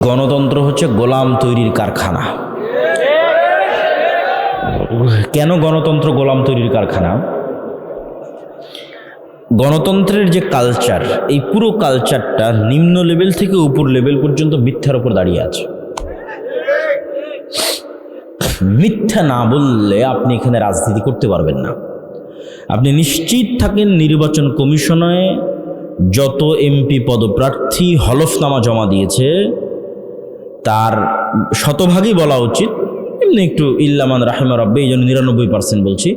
গণতন্ত্র হচ্ছে গোলাম তৈরির কারখানা। কেন গণতন্ত্র গোলাম তৈরির কারখানা? গণতন্ত্রের যে কালচার, এই পুরো কালচারটা নিম্ন লেভেল থেকে উপর লেভেল পর্যন্ত মিথ্যার উপর দাঁড়িয়ে আছে। মিথ্যা না বললে আপনি এখানে রাজনীতি করতে পারবেন না। আপনি নিশ্চিত থাকেন নির্বাচন কমিশনে যত এমপি পদপ্রার্থী হলফনামা জমা দিয়েছে তার শতভাগই বলা উচিত, এমনি একটু ইল্লামান রাহিমা রব্বে, এই জন্য 99% বলছি,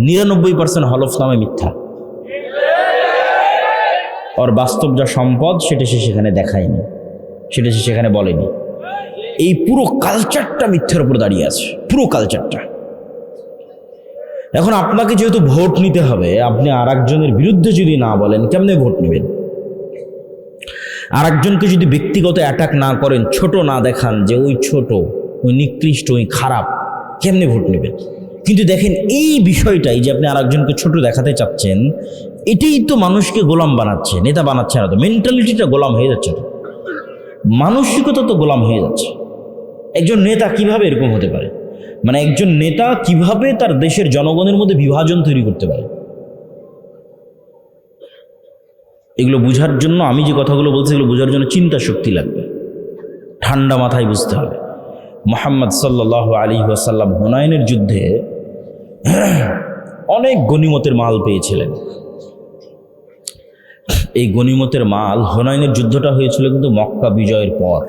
99% হলফনামা মিথ্যা। ওর বাস্তব যা সম্পদ সেটা সে সেখানে দেখায়নি, সেটা সে সেখানে বলেনি। এই পুরো কালচারটা মিথ্যার উপর দাঁড়িয়ে আছে, পুরো কালচারটা। এখন আপনাকে যেহেতু ভোট নিতে হবে, আপনি আর একজনের বিরুদ্ধে যদি না বলেন কেমনে ভোট নেবেন? আর একজনকে যদি ব্যক্তিগত অ্যাটাক না করেন, ছোট না দেখান যে ওই ছোট, ওই নিকৃষ্ট, ওই খারাপ, কেমনে ভোট নেবেন? কিন্তু দেখেন এই বিষয়টাই যে আপনি আর একজনকে ছোট দেখাতে চাচ্ছেন, এটাই তো মানুষকে গোলাম বানাচ্ছে, নেতা বানাচ্ছে না তো। মেন্টালিটিটা গোলাম হয়ে যাচ্ছে, তো মানসিকতা তো গোলাম হয়ে যাচ্ছে। একজন নেতা কিভাবে এরকম হতে পারে? মানে একজন নেতা কিভাবে তার দেশের জনগণের মধ্যে বিভাজন তৈরি করতে পারে? এগুলো বোঝার জন্য, আমি যে কথাগুলো বলছি এগুলো বোঝার জন্য চিন্তা শক্তি লাগবে, ঠান্ডা মাথায় বুঝতে হবে। মুহাম্মদ সাল্লাল্লাহু আলাইহি ওয়াসাল্লাম হুনাইনের যুদ্ধে অনেক গনিমতের মাল পেয়েছিলেন। এই গনিমতের মাল, হুনাইনের যুদ্ধটা হয়েছিল কিন্তু মক্কা বিজয়ের পর।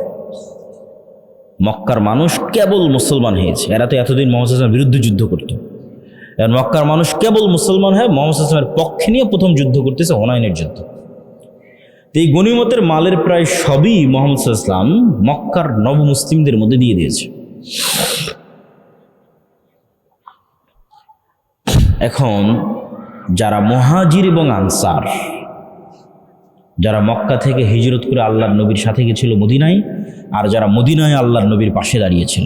মক্কার মানুষ কেবল মুসলমান হয়েছে, এরা তো এতদিন মুহাম্মদ সাল্লাল্লাহু আলাইহি ওয়াসাল্লামের বিরুদ্ধে যুদ্ধ করত। এখন মক্কার মানুষ কেবল মুসলমান হয়ে মুহাম্মদ সাল্লাল্লাহু আলাইহি ওয়াসাল্লামের পক্ষে নিয়ে প্রথম যুদ্ধ করতেছে, হুনাইনের যুদ্ধ। এই গনিমতের মালের প্রায় সবই মুহাম্মদ সাল্লাল্লাহু আলাইহি ওয়াসাল্লাম মক্কার নবমুসলিমদের মধ্যে দিয়ে দিয়েছে। এখন যারা মুহাজির এবং আনসার, যারা মক্কা থেকে হিজরত করে আল্লাহর নবীর সাথে গেছিল মদিনায়, আর যারা মদিনায় আল্লাহর নবীর পাশে দাঁড়িয়েছিল,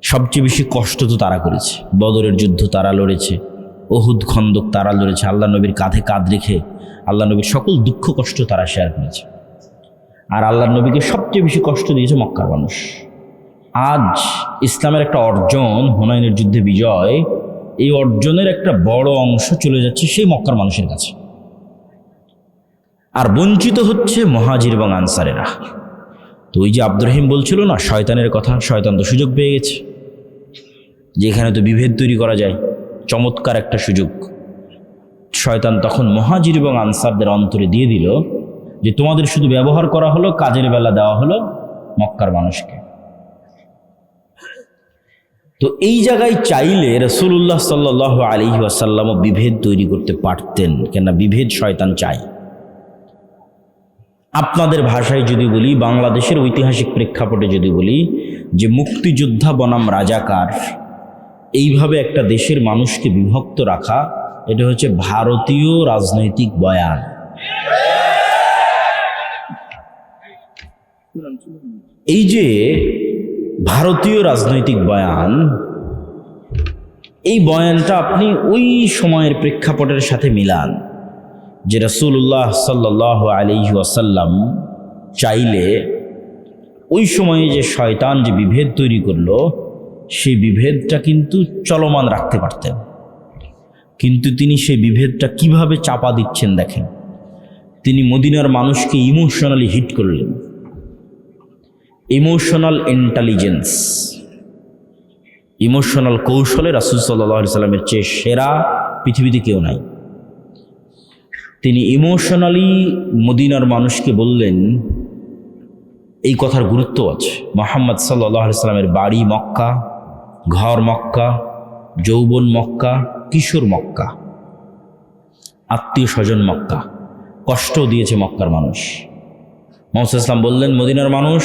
সবচেয়ে বেশি কষ্ট তো তারা করেছে। বদরের যুদ্ধ তারা লড়েছে, উহুদ খন্দক তারা লড়েছে, আল্লাহ নবীর কাঁধে কাঁধ রেখে আল্লাহ নবীর সকল দুঃখ কষ্ট তারা শেয়ার করেছে। আর আল্লাহর নবীকে সবচেয়ে বেশি কষ্ট দিয়েছে মক্কার মানুষ। আজ ইসলামের একটা অর্জন, হুনাইনের যুদ্ধে বিজয়, এই অর্জনের একটা বড় অংশ চলে যাচ্ছে সেই মক্কার মানুষের কাছে, আর বঞ্চিত হচ্ছে মুহাজির এবং আনসারেরা। তো ওই যে আব্দুর রহিম বলছিল না শয়তানের কথা, শয়তান তো সুযোগ পেয়ে গেছে, যেখানে তো বিভেদ তৈরি করা যায়, চমৎকার একটা সুযোগ। শয়তান তখন মুহাজির এবং আনসারদের অন্তরে দিয়ে দিল যে তোমাদের শুধু ব্যবহার করা হলো, কাজের বেলা দেওয়া হলো মক্কার মানুষকে। তো এই জায়গায় চাইলে রাসূলুল্লাহ সাল্লাল্লাহু আলাইহি ওয়াসাল্লামও বিভেদ তৈরি করতে পারতেন, কেননা বিভেদ শয়তান চায়। আপনাদের ভাষায় যদি বলি, বাংলাদেশের ঐতিহাসিক প্রেক্ষাপটে যদি বলি, যে মুক্তিযোদ্ধা বনাম রাজাকার, এইভাবে একটা দেশের মানুষকে বিভক্ত রাখা, এটা হচ্ছে ভারতীয় রাজনৈতিক বয়ান। এই যে ভারতীয় রাজনৈতিক বয়ান, এই বয়ানটা আপনি ওই সময়ের প্রেক্ষাপটের সাথে মিলান যে রাসূলুল্লাহ সাল্লাল্লাহু আলাইহি ওয়াসাল্লাম চাইলে ওই সময়ে যে শয়তান যে বিভেদ তৈরি করলো, সেই বিভেদটা কিন্তু চলমান রাখতে পারতেন। কিন্তু তিনি সেই বিভেদটা কিভাবে চাপা দিচ্ছেন দেখেন। তিনি মদিনার মানুষকে ইমোশনালি হিট করলেন। ইমোশনাল ইন্টেলিজেন্স, ইমোশনাল কৌশলে রাসূল সাল্লাল্লাহু আলাইহি ওয়াসাল্লামের চেয়ে সেরা পৃথিবীতে কেউ নাই। তিনি ইমোশনালি মদিনার মানুষকে বললেন, এই কথার গুরুত্ব আছে। মুহাম্মদ সাল্লাল্লাহু আলাইহি ওয়াসাল্লামের বাড়ি মক্কা, ঘর মক্কা, যৌবন মক্কা, কিশোর মক্কা, আত্মীয় স্বজন মক্কা, কষ্ট দিয়েছে মক্কার মানুষ। মুহাম্মদ সাল্লাল্লাহু আলাইহি ওয়াসাল্লাম বললেন, মদিনার মানুষ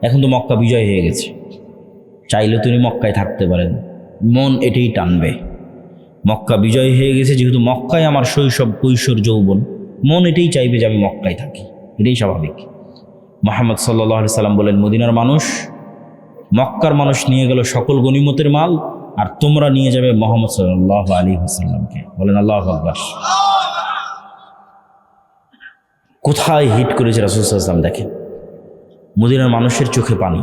এখন তো মক্কা বিজয় হয়ে গেছে, চাইলে তিনি মক্কায় থাকতে পারেন, মন এটাই টানবে। মক্কা বিজয় হয়ে গেছে যেহেতু, মক্কায় আমার শৈশব কৈশোর যৌবন, মন এটাই চাইবে যে আমি মক্কায় থাকি, এটাই স্বাভাবিক। মুহাম্মদ সাল্লাল্লাহু আলাইহি ওয়াসাল্লাম বলেন, মদিনার মানুষ, মক্কার মানুষ নিয়ে গেল সকল গনিমতের মাল, আর তোমরা নিয়ে যাবে মুহাম্মদ সাল্লাল্লাহু আলাইহি ওয়াসাল্লামকে। বলেন আল্লাহু আকবার। কোথায় হিট করেছে রাসূল সাল্লাল্লাহু আলাইহি ওয়াসাল্লাম দেখেন। মদিনার মানুষের চোখে পানি,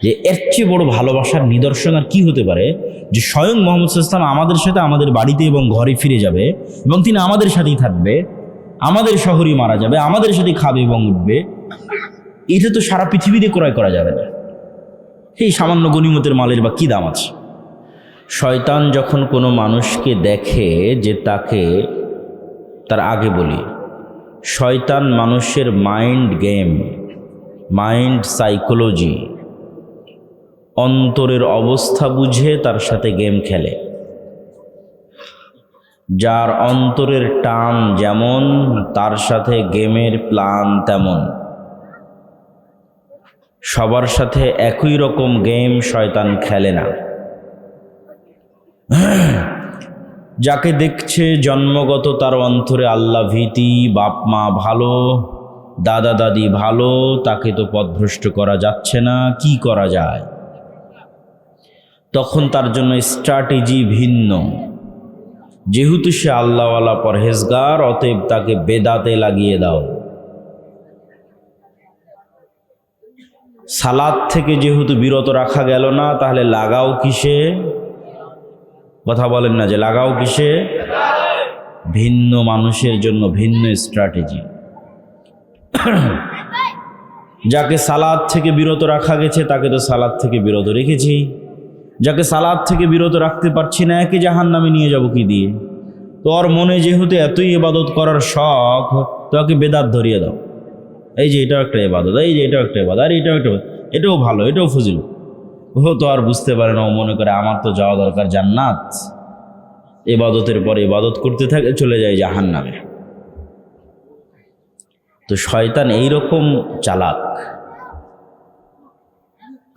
যে এর চেয়ে বড় ভালোবাসার নিদর্শন আর কি হতে পারে, যে স্বয়ং মুহাম্মদ সাল্লাল্লাহু আলাইহি ওয়াসাল্লাম আমাদের সাথে আমাদের বাড়িতে এবং ঘরে ফিরে যাবে এবং তিনি আমাদের সাথেই থাকবে, আমাদের শহরেই মারা যাবে, আমাদের সাথেই খাবে এবং উঠবে। এটা তো সারা পৃথিবীতে ক্রয় করা যাবে না। এই সামান্য গনিমতের মালের বা কী দাম আছে? শয়তান যখন কোনো মানুষকে দেখে, যে তাকে, তার আগে বলি, শয়তান মানুষের মাইন্ড গেম, মাইন্ড সাইকোলজি, অন্তরের অবস্থা বুঝে তার সাথে গেম খেলে। যার অন্তরের টান যেমন, তার সাথে গেমের প্ল্যান তেমন। সবার সাথে একই রকম গেম শয়তান খেলে না। যাকে দেখছে জন্মগত তার অন্তরে আল্লাহ ভীতি, বাপ মা ভালো, দাদা দাদি ভালো, তাকে তো পথভ্রষ্ট করা যাচ্ছে না, কি করা যায়? তখন তার জন্য স্ট্র্যাটেজি ভিন্ন। যেহেতু সে আল্লাহওয়ালা পরহেজগার, অতএব তাকে বেদাতে লাগিয়ে দাও। সালাত থেকে যেহেতু বিরত রাখা গেল না, তাহলে লাগাও কিসে? কথা বলেন না, যে লাগাও কিসে? ভিন্ন মানুষের জন্য ভিন্ন স্ট্র্যাটেজি। যাকে সালাত থেকে বিরত রাখা গেছে, তাকে তো সালাত থেকে বিরত রেখেছি। যাকে সালাত থেকে বিরত রাখতে পারছি না, একে জাহান্নামে নিয়ে যাব কি দিয়ে? তোর মনে যেহেতু এতই ইবাদত করার শখ, তোকে বেদাত ধরিয়ে দাও। এই যে এটাও একটা ইবাদত, এই যে এটাও একটা ইবাদত, আর এটাও একটা, এটাও ভালো, এটাও ফজিল। ও তো আর বুঝতে পারে না, ও মনে করে আমার তো যাওয়া দরকার জান্নাত। ইবাদতের পরে ইবাদত করতে থাকে, চলে যায় জাহান্নামে। তো শয়তান এইরকম চালাক।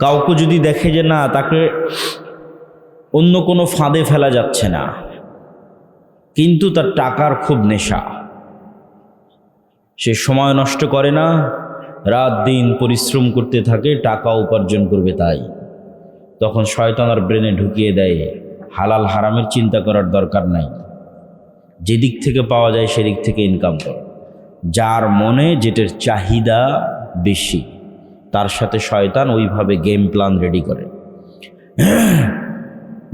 কাউকে যদি দেখে যে না, তাকে অন্য কোনো ফাঁদে ফেলা যাচ্ছে না, কিন্তু তার টাকার খুব নেশা, সে সময় নষ্ট করে না, রাত দিন পরিশ্রম করতে থাকে, টাকা উপার্জন করবে তাই। তখন শয়তান আর ব্রেনে ঢুকিয়ে দেয়, হালাল হারামের চিন্তা করার দরকার নাই, যেদিক থেকে পাওয়া যায় সেদিক থেকে ইনকাম কর। যার মনে যেটার চাহিদা বেশি, তার সাথে শয়তান ওইভাবে গেম প্ল্যান রেডি করে।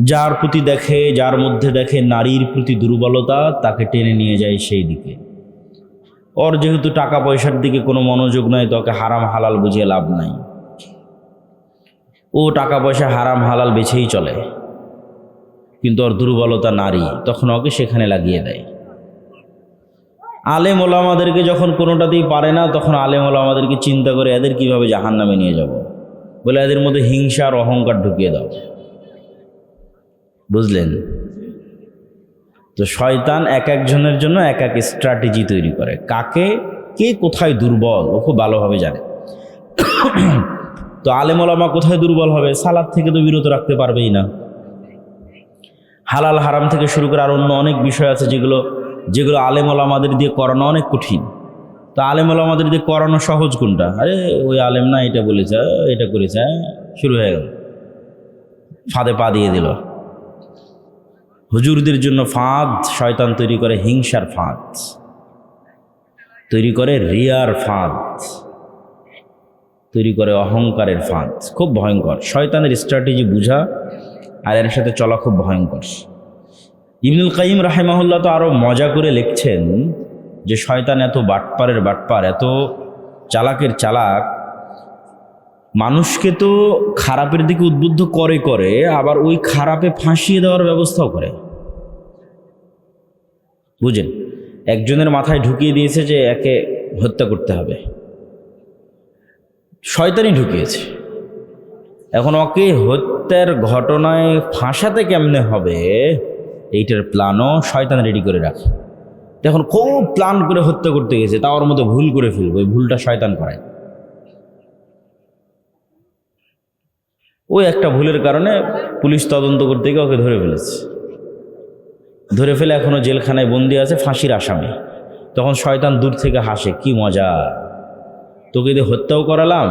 যার প্রতি দেখে, যার মধ্যে দেখে নারীর প্রতি দুর্বলতা, তাকে টেনে নিয়ে যায় সেই দিকে। ওর যেহেতু টাকা পয়সার দিকে কোনো মনোযোগ নাই, তোকে হারাম হালাল বুঝিয়ে লাভ নাই। ও টাকা পয়সা হারাম হালাল বেছেই চলে, কিন্তু ওর দুর্বলতা নারী, তখন ওকে সেখানে লাগিয়ে দেয়। আলেম ওলামাদেরকে যখন কোনোটাতেই পারে না, তখন আলেম ওলামাদেরকে চিন্তা করে এদের কিভাবে জাহান্নামে নিয়ে যাব, বলে এদের মধ্যে হিংসা আর অহংকার ঢুকিয়ে দাও। বুঝলেন? তো শয়তান এক একজনের জন্য এক এক স্ট্র্যাটেজি তৈরি করে, কাকে কে কোথায় দুর্বল ও খুব ভালোভাবে জানে। তো আলেম ওলামা কোথায় দুর্বল হবে? সালাত থেকে তো বিরত রাখতে পারবেই না। হালাল হারাম থেকে শুরু করে আর অন্য অনেক বিষয় আছে যেগুলো আলেম ওলামাদের দিয়ে করানো অনেক কঠিন। তো আলেম ওলামাদের দিয়ে করানো সহজ কোনটা? আরে ওই আলেম না এটা বলেছে, এটা করেছে, শুরু হয়ে গেল, ফাঁদে পা দিয়ে দিল। হুজুরদের জন্য ফাঁদ শয়তান তৈরি করে, হিংসার ফাঁদ তৈরি করে, রিয়ার ফাঁদ তৈরি করে, অহংকারের ফাঁদ। খুব ভয়ঙ্কর। শয়তানের স্ট্র্যাটেজি বুঝা আর এর সাথে চলা খুব ভয়ঙ্কর। ইবনুল কাইয়িম রাহিমাহুল্লাহ তো আরও মজা করে লিখছেন যে শয়তান এত বাটপারের বাটপার, এত চালাকের চালাক, মানুষকে তো খারাপের দিকে উদ্বুদ্ধ করে আবার ওই খারাপে ফাঁসিয়ে দেওয়ার ব্যবস্থাও করে। বুঝেন? একজনের মাথায় ঢুকিয়ে দিয়েছে যে একে হত্যা করতে হবে, শয়তানই ঢুকিয়েছে। এখন ওকে হত্যার ঘটনায় ফাঁসাতে কেমনে হবে, এইটার প্ল্যানও শয়তান রেডি করে রাখে। এখন খুব প্ল্যান করে হত্যা করতে গেছে, তা ওর মধ্যে ভুল করে ফেলবে, ওই ভুলটা শয়তান করায়। ওই একটা ভুলের কারণে পুলিশ তদন্ত করতে গিয়ে ওকে ধরে ফেলেছে, ধরে ফেলে এখনও জেলখানায় বন্দি আছে, ফাঁসির আসামি। তখন শয়তান দূর থেকে হাসে, কি মজা, তোকে দিয়ে হত্যাও করালাম,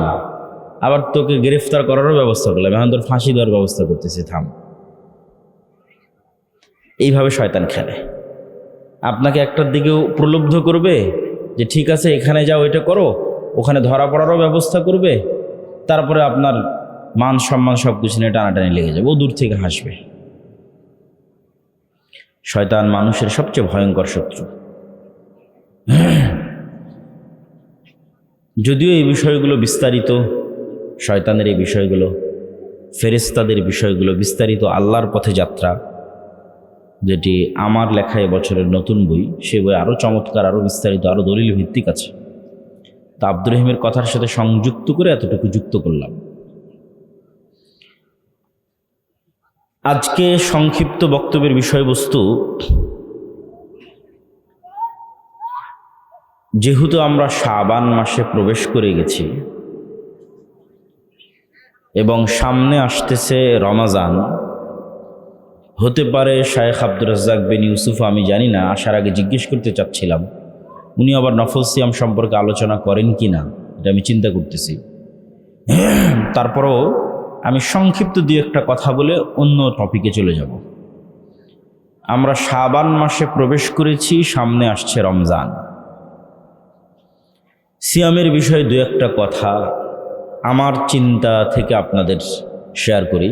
আবার তোকে গ্রেফতার করারও ব্যবস্থা করলাম, এখন তোর ফাঁসি দেওয়ার ব্যবস্থা করতেছি, থাম। এইভাবে শয়তান খেলে। আপনাকে একটার দিকেও প্রলুব্ধ করবে যে ঠিক আছে এখানে যাও, এটা করো, ওখানে ধরা পড়ারও ব্যবস্থা করবে, তারপরে আপনার মান সম্মান সব কিছু নিয়ে টানাটানি লেগে যাবে, ও দূর থেকে হাসবে। শয়তান মানুষের সবচেয়ে ভয়ঙ্কর শত্রু। যদিও এই বিষয়গুলো বিস্তারিত, শয়তানের এই বিষয়গুলো, ফেরেশতাদের বিষয়গুলো বিস্তারিত আল্লাহর পথে যাত্রা, যেটি আমার লেখা বছরের নতুন বই, সে বই আরও চমৎকার, আরও বিস্তারিত, আরও দলিল ভিত্তিক আছে। তা আব্দুর রহিমের কথার সাথে সংযুক্ত করে এতটুকু যুক্ত করলাম। আজকে সংক্ষিপ্ত বক্তব্যের বিষয়বস্তু, যেহেতু আমরা শাবান মাসে প্রবেশ করে গেছি এবং সামনে আসতেছে রমাজান, হতে পারে শায়েখ আব্দুর রাজ্জাক বিন ইউসুফ, আমি জানি না, আসার আগে জিজ্ঞেস করতে চাচ্ছিলাম উনি আবার নফল সিয়াম সম্পর্কে আলোচনা করেন কি না, এটা আমি চিন্তা করতেছি। তারপরও আমি সংক্ষিপ্ত দিয়ে একটা কথা বলে অন্য টপিকে চলে যাব। আমরা শাবান মাসে প্রবেশ করেছি, সামনে আসছে রমজান। সিয়ামের বিষয়ে দু একটা কথা আমার চিন্তা থেকে আপনাদের শেয়ার করি।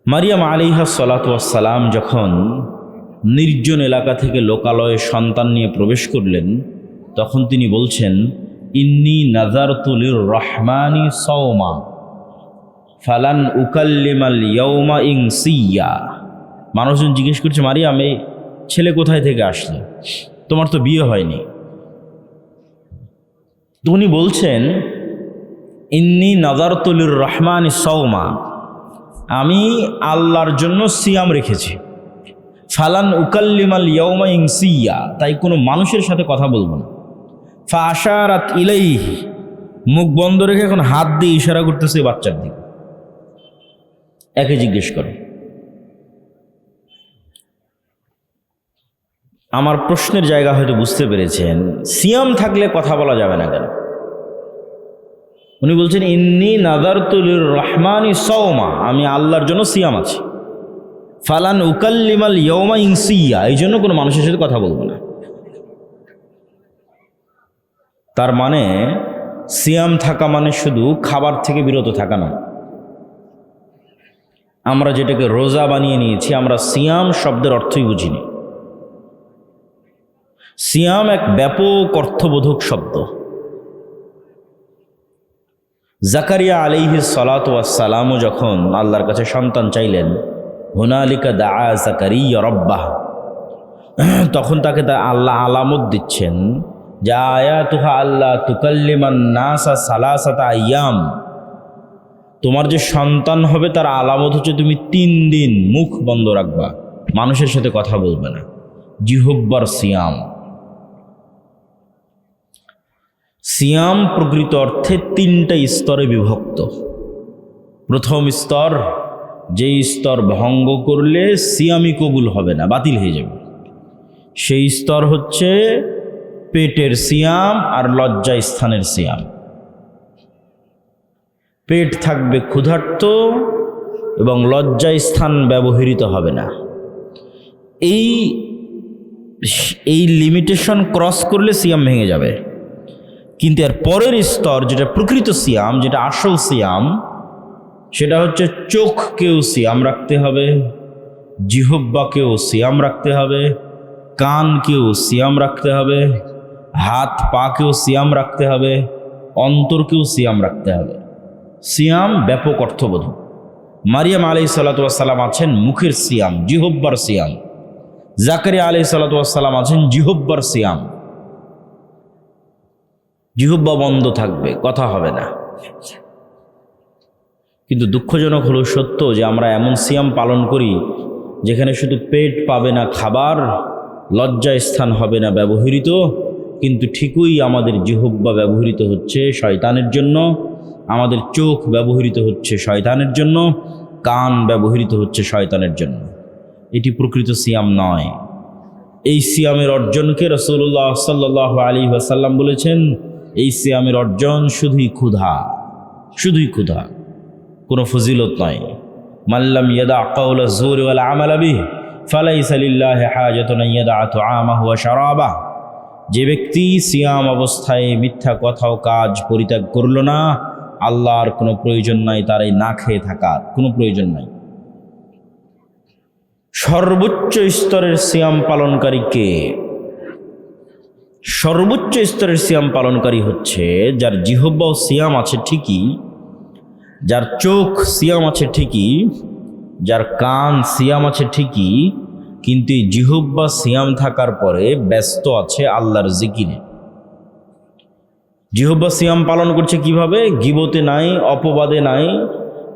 মারিয়াম আলাইহিস সালাতু ওয়াস সালাম যখন নির্জন এলাকা থেকে লোকালয়ে সন্তান নিয়ে প্রবেশ করলেন, তখন তিনি বলছেন, ইন্নী নাযারতু লির রহমানি সাওমা ফালান উকাল্লিমাল ইয়াউমা ইনসিয়া। মানুষজন জিজ্ঞেস করছে, মারিয়াম, এই ছেলে কোথায় থেকে আসলে, তোমার তো বিয়ে হয়নি। উনি বলছেন, ইন্নী নাযারতু লির রহমানি সাওমা, আমি আল্লাহর জন্য সিয়াম রেখেছি। ফালান উকাল্লিমাল ইয়াউমা ইনসিয়া, তাই কোনো মানুষের সাথে কথা বলবো না। ফা আশারাত ইলাইহি, মুখ বন্ধ রেখে এখন হাত দিয়ে ইশারা করতেছে বাচ্চার দিকে। একে জিজ্ঞেস করো। আমার প্রশ্নের জায়গা হয়তো বুঝতে পেরেছেন, সিয়াম থাকলে কথা বলা যাবে না কেন? উনি বলছেন, ইন্নী নাযারতু লির রহমানি সাওমা, আমি আল্লাহর জন্য সিয়াম আছি। ফালান উকাল্লিমাল ইয়াউমা ইনসিয়া, এই জন্য কোনো মানুষের সাথে কথা বলবো না। তার মানে সিয়াম থাকা মানে শুধু খাবার থেকে বিরত থাকা নয়। আমরা যেটাকে রোজা বানিয়ে নিয়েছি, আমরা সিয়াম শব্দের অর্থই বুঝিনি। সিয়াম এক ব্যাপক অর্থবোধক শব্দ। জাকারিয়া আলাইহিস সালাতু ওয়াস সালামও যখন আল্লাহর কাছে সন্তান চাইলেন, হুনালিকা দাআ জাকারিয়া রাব্বাহ, তখন তাকে আল্লাহ আলামত দিচ্ছেন, যে আয়াতুহা আল্লাহ তুকাল্লিমান নাসা সালাসাতা আইয়াম, তোমার যে সন্তান হবে তার আলামত হচ্ছে তুমি 3 দিন মুখ বন্ধ রাখবা, মানুষের সাথে কথা বলবে না। জিহব্বার সিয়াম। সিয়াম প্রকৃত অর্থে 3টা স্তরে বিভক্ত। প্রথম স্তর, যেই স্তর ভঙ্গ করলে সিয়ামই কবুল হবে না, বাতিল হয়ে যাবে, সেই স্তর হচ্ছে পেটের সিয়াম আর লজ্জা স্থানের সিয়াম। পেট থাকবে ক্ষুধার্ত এবং লজ্জা স্থান ব্যবহৃত হবে না। এই লিমিটেশন ক্রস করলে সিয়াম ভেঙে যাবে। কিন্তু এর পরের স্তর, যেটা প্রকৃত সিয়াম, যেটা আসল সিয়াম, সেটা হচ্ছে চোখকেও সিয়াম রাখতে হবে, জিহ্বাকেও সিয়াম রাখতে হবে, কানকেও সিয়াম রাখতে হবে, হাত পাকেও সিয়াম রাখতে হবে, অন্তরকেও সিয়াম রাখতে হবে। সিয়াম ব্যাপক অর্থবোধক। মারিয়াম আলাইহিস সালাতু ওয়াস সালাম আছেন মুখের সিয়াম, জিহ্বার সিয়াম। জাকারিয়া আলাইহিস সালাতু ওয়াস সালাম আছেন জিহ্বার সিয়াম। জিহ্বা বন্ধ থাকবে, কথা হবে না। কিন্তু দুঃখজনক হলো সত্য যে আমরা এমন সিয়াম পালন করি যেখানে শুধু পেট পাবে না খাবার, লজ্জা স্থান হবে না ব্যবহৃত, কিন্তু ঠিকই আমাদের জিহ্বা ব্যবহৃত হচ্ছে শয়তানের জন্য, আমাদের চোখ ব্যবহৃত হচ্ছে শয়তানের জন্য, কান ব্যবহৃত হচ্ছে শয়তানের জন্য। এটি প্রকৃত সিয়াম নয়। এই সিয়ামের অর্জনকে রাসূলুল্লাহ সাল্লাল্লাহু আলাইহি ওয়াসাল্লাম বলেছেন, এই সিয়ামের অর্জন শুধুই ক্ষুধা, শুধুই ক্ষুধা, কোনো ফজিলত নয়। মাল্লাম ইয়াদা কাওলা যুর ওয়াল আমাল বিহি ফালাইসা লিল্লাহি হাজাতুন ইয়াদা তুআমাহু ওয়া শারাবাহু। যে ব্যক্তি সিয়াম অবস্থায় মিথ্যা কথা ও কাজ পরিত্যাগ করল না, আল্লাহর কোনো প্রয়োজন নাই তার এই না খেয়ে থাকার, কোনো প্রয়োজন নাই। সর্বোচ্চ স্তরের সিয়াম পালনকারীকে, সর্বোচ্চ স্তরের সিয়াম পালনকারী হচ্ছে যার জিহ্বা ও সিয়াম আছে ঠিকই, যার চোখ সিয়াম আছে ঠিকই, যার কান সিয়াম আছে ঠিকই, কিন্তু এই জিহ্বা সিয়াম থাকার পরে ব্যস্ত আছে আল্লাহর জিকিরে। জিহ্বা সিয়াম পালন করছে কিভাবে? গীবতে নাই, অপবাদে নাই,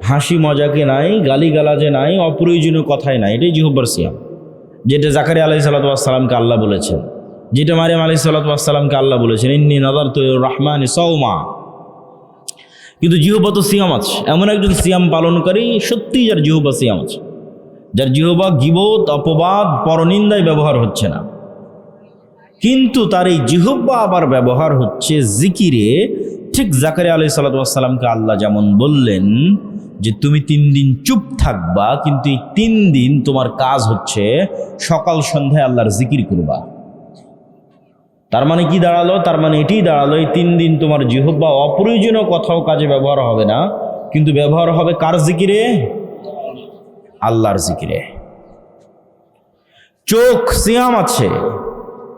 হাসি মজাকে নাই, গালিগালাজে নাই, অপ্রয়োজনীয় কথায় নাই। এটাই জিহ্বার সিয়াম, যেটা জাকারিয়া আলাইহিস সালাতু ওয়াস সালামকে আল্লাহ বলেছেন, যেটা মারিয়াম আলাইহিস সালাতু ওয়াস সালামকে আল্লাহ বলেছেন, ইন্নী নাযারতু লির-রাহমানি সাওমা। কিন্তু জিহ্বা তো সিয়াম আছে। এমন একজন সিয়াম পালনকারী সত্যিই যার জিহ্বা সিয়াম আছে, যার জিহ্বা গীবত, অপবাদ, পরনিন্দায় ব্যবহার হচ্ছে না, কিন্তু তার এই জিহ্বা আবার ব্যবহার হচ্ছে জিকিরে। ঠিক জাকারিয়া আলাইহিস সালাতু ওয়াস সালামকে আল্লাহ যেমন বললেন যে তুমি 3 দিন চুপ থাকবা, কিন্তু এই 3 দিন তোমার কাজ হচ্ছে সকাল সন্ধ্যায় আল্লাহর জিকির করবা। তার মানে কি দাঁড়ালো? তার মানে এটাই দাঁড়ালো এই 3 দিন তোমার জিহ্বা অপ্রয়োজনীয় কথাও কাজে ব্যবহার হবে না, কিন্তু ব্যবহার হবে কার জিকিরে? আল্লাহর জিকিরে। চোখ সিয়াম আছে,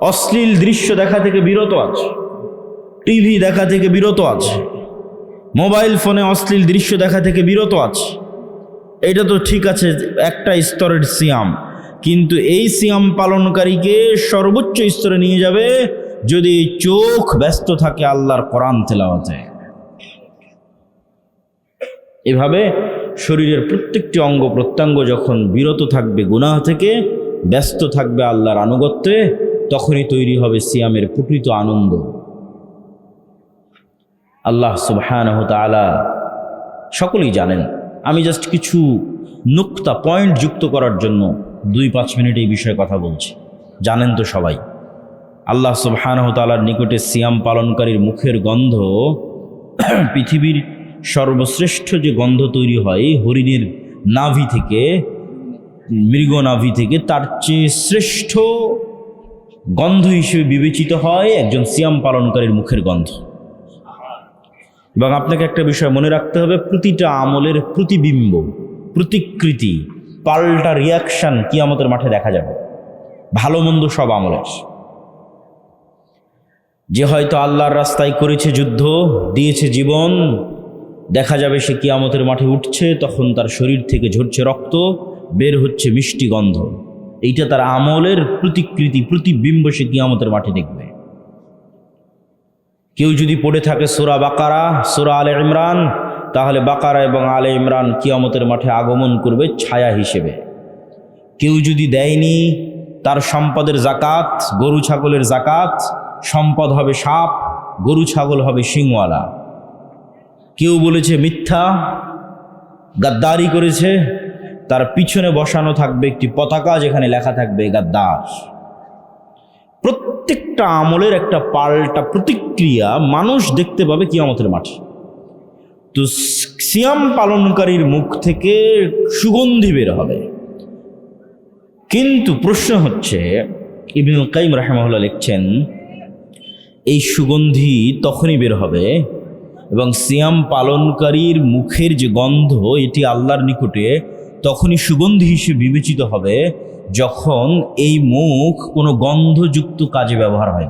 অশ্লীল দৃশ্য দেখা থেকে বিরত আছে, টিভি দেখা থেকে বিরত আছে, মোবাইল ফোনে অশ্লীল দৃশ্য দেখা থেকে বিরত আছে। এটা তো ঠিক আছে, একটা স্তরের সিয়াম, কিন্তু এই সিয়াম পালনকারীকে সর্বোচ্চ স্তরে নিয়ে যাবে যদি চোখ ব্যস্ত থাকে আল্লাহর কোরআন তেলাওয়াতে। এভাবে শরীরের প্রত্যেকটি অঙ্গ প্রত্যঙ্গ যখন বিরত থাকবে গুনাহ থেকে, ব্যস্ত থাকবে আল্লাহর আনুগত্যে, তখনই তৈরি হবে সিয়ামের প্রকৃত আনন্দ। আল্লাহ সুবহানাহু ওয়া তাআলা সকলেই জানেন। আমি জাস্ট কিছু নুকতা পয়েন্ট যুক্ত করার জন্য 2-5 মিনিট এই বিষয়ে কথা বলছি। জানেন তো সবাই, আল্লাহ সুবহানাহু ওয়া তাআলার নিকটে সিয়াম পালনকারীর মুখের গন্ধ পৃথিবীর সর্বশ্রেষ্ঠ যে গন্ধ তৈরি হয় হরিণের নাভি থেকে, মৃগ নাভি থেকে, তার চেয়ে শ্রেষ্ঠ গন্ধ হিসেবে বিবেচিত হয় একজন সিয়াম পালনকারীর মুখের গন্ধ। এবং আপনাকে একটা বিষয় মনে রাখতে হবে, প্রতিটা আমলের প্রতিবিম্ব, প্রতিকৃতি, পাল্টা রিয়াকশান কিয়ামতের মাঠে দেখা যাবে, ভালো মন্দ সব আমলের। যে হয়তো আল্লাহর রাস্তায় করেছে যুদ্ধ, দিয়েছে জীবন, দেখা যাবে সে কিয়ামতের মাঠে উঠছে, তখন তার শরীর থেকে ঝরছে রক্ত, বের হচ্ছে মিষ্টি গন্ধ। এইটা তার আমলের প্রতিকৃতি, প্রতিবিম্ব সে কিয়ামতের মাঠে দেখবে। কেউ যদি পড়ে থাকে সূরা বাকারা, সূরা আলে ইমরান, তাহলে বাকারা এবং আলে ইমরান কিয়ামতের মাঠে আগমন করবে ছায়া হিসেবে। কেউ যদি দেয়নি তার সম্পদের জাকাত, গরু ছাগলের জাকাত, সম্পদ হবে সাপ, গরু ছাগল হবে শিংওয়ালা। কেউ বলেছে মিথ্যা, গাদ্দারি করেছে, তার পিছনে বসানো থাকবে একটি পতাকা, যেখানে লেখা থাকবে গাদ্দার। প্রত্যেকটা আমলের একটা পাল্টা প্রতিক্রিয়া মানুষ দেখতে পাবে কিয়ামতের মাঠে। তো সিয়াম পালনকারীর মুখ থেকে সুগন্ধি বের হবে। কিন্তু প্রশ্ন হচ্ছে, ইবনুল কাইয়িম রাহিমাহুল্লাহ লিখছেন, এই সুগন্ধি তখনই বের হবে এবং সিয়াম পালনকারীর মুখের যে গন্ধ, এটি আল্লাহর নিকটে তখনই সুগন্ধি হিসেবে বিবেচিত হবে যখন এই মুখ কোনো গন্ধযুক্ত কাজে ব্যবহার হয়।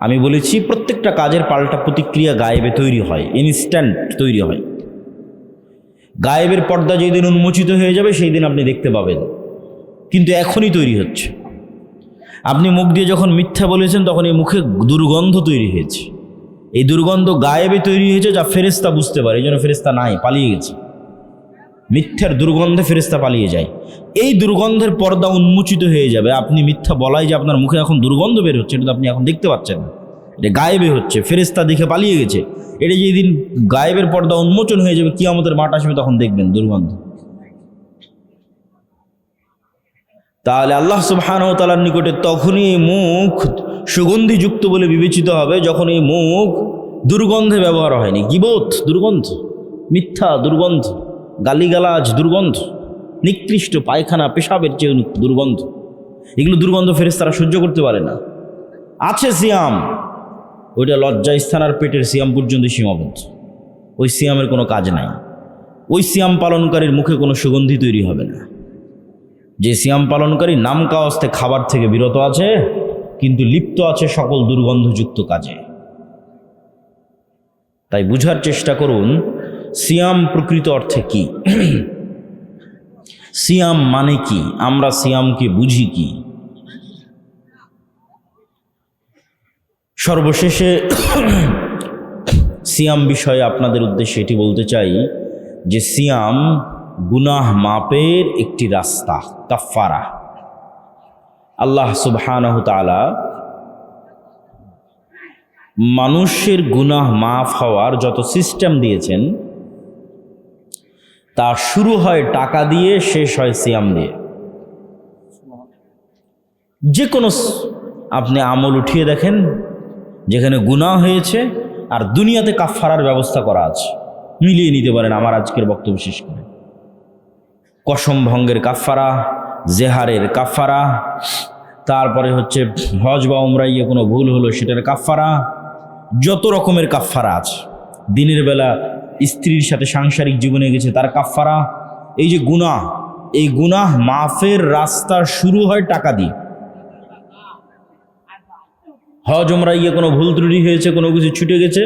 আমি বলেছি প্রত্যেকটা কাজের পাল্টা প্রতিক্রিয়া গায়েবে তৈরি হয়, ইনস্ট্যান্ট তৈরি হয়। গায়েবের পর্দা যেদিন উন্মোচিত হয়ে যাবে সেই দিন আপনি দেখতে পাবেন, কিন্তু এখনই তৈরি হচ্ছে। আপনি মুখ দিয়ে যখন মিথ্যা বলেছেন তখন এই মুখে দুর্গন্ধ তৈরি হয়েছে। এই দুর্গন্ধ গায়েবে তৈরি হয়েছে, যা ফেরেশতা বুঝতে পারে, এই জন্য ফেরেশতা নাই, পালিয়ে গেছে। মিথ্যার দুর্গন্ধে ফেরেশতা পালিয়ে যায়। এই দুর্গন্ধের পর্দা উন্মোচিত হয়ে যাবে। আপনি মিথ্যা বলাই যে আপনার মুখে এখন দুর্গন্ধ বের হচ্ছে, এটা তো আপনি এখন দেখতে পাচ্ছেন না, এটা গায়েবে হচ্ছে, ফেরেশতা দেখে পালিয়ে গেছে। এটা যেদিন গায়েবের পর্দা উন্মোচন হয়ে যাবে, কিয়ামতের মাঠ আসবে, তখন দেখবেন দুর্গন্ধ। তাহলে আল্লাহ সুবহানাহু ওয়া তাআলার নিকটে তখনই এই মুখ সুগন্ধিযুক্ত বলে বিবেচিত হবে যখন এই মুখ দুর্গন্ধে ব্যবহার হয়নি। গীবত দুর্গন্ধ, মিথ্যা দুর্গন্ধ, গালিগালাজ দুর্গন্ধ, নিকৃষ্ট পায়খানা পেশাবের চেয়ে দুর্গন্ধ। এগুলো দুর্গন্ধ ফেরেশতারা সহ্য করতে পারে না। আছে সিয়াম, ওইটা লজ্জাস্থান আর পেটের সিয়াম পর্যন্ত সীমাবদ্ধ। ওই সিয়ামের কোনো কাজ নাই। ওই সিয়াম পালনকারীর মুখে কোনো সুগন্ধি তৈরি হবে না। যে সিয়াম পালনকারী নাম কাওয়াস্তে খাবার থেকে বিরত আছে, কিন্তু লিপ্ত আছে সকল দুর্গন্ধযুক্ত কাজে। তাই বুঝার চেষ্টা করুন সিয়াম প্রকৃত অর্থে কি, সিয়াম মানে কি, আমরা সিয়ামকে বুঝি কি। সর্বশেষে সিয়াম বিষয়ে আপনাদের উদ্দেশ্যে এটি বলতে চাই যে সিয়াম গুনাহ মাপের একটি রাস্তা, কাফারা। আল্লাহ সুবহানাহু তাআলা মানুষের গুনাহ মাফ হওয়ার যত সিস্টেম দিয়েছেন তা শুরু হয় টাকা দিয়ে, শেষ হয় সিয়াম দিয়ে। যে কোনো আপনি আমল উঠিয়ে দেখেন যেখানে গুনাহ হয়েছে আর দুনিয়াতে কাফারার ব্যবস্থা করা আছে, মিলিয়ে নিতে পারেন আমার আজকের বক্তব্য শেষ করে। কসম ভঙ্গের কাফারা, জেহারের কাফারা, তারপরে হচ্ছে হজ বা উমরায় গিয়ে কোনো ভুল হলো সেটার কাফারা, যত রকমের কাফারা আছে। দিনের বেলা স্ত্রীর সাথে সাংসারিক জীবনে গেছে তার কাফারা। এই যে গুনাহ, এই গুনাহ মাফের রাস্তা শুরু হয় টাকা দিয়ে। হজ উমরায় গিয়ে কোনো ভুল ত্রুটি হয়েছে, কোনো কিছু ছুটে গেছে,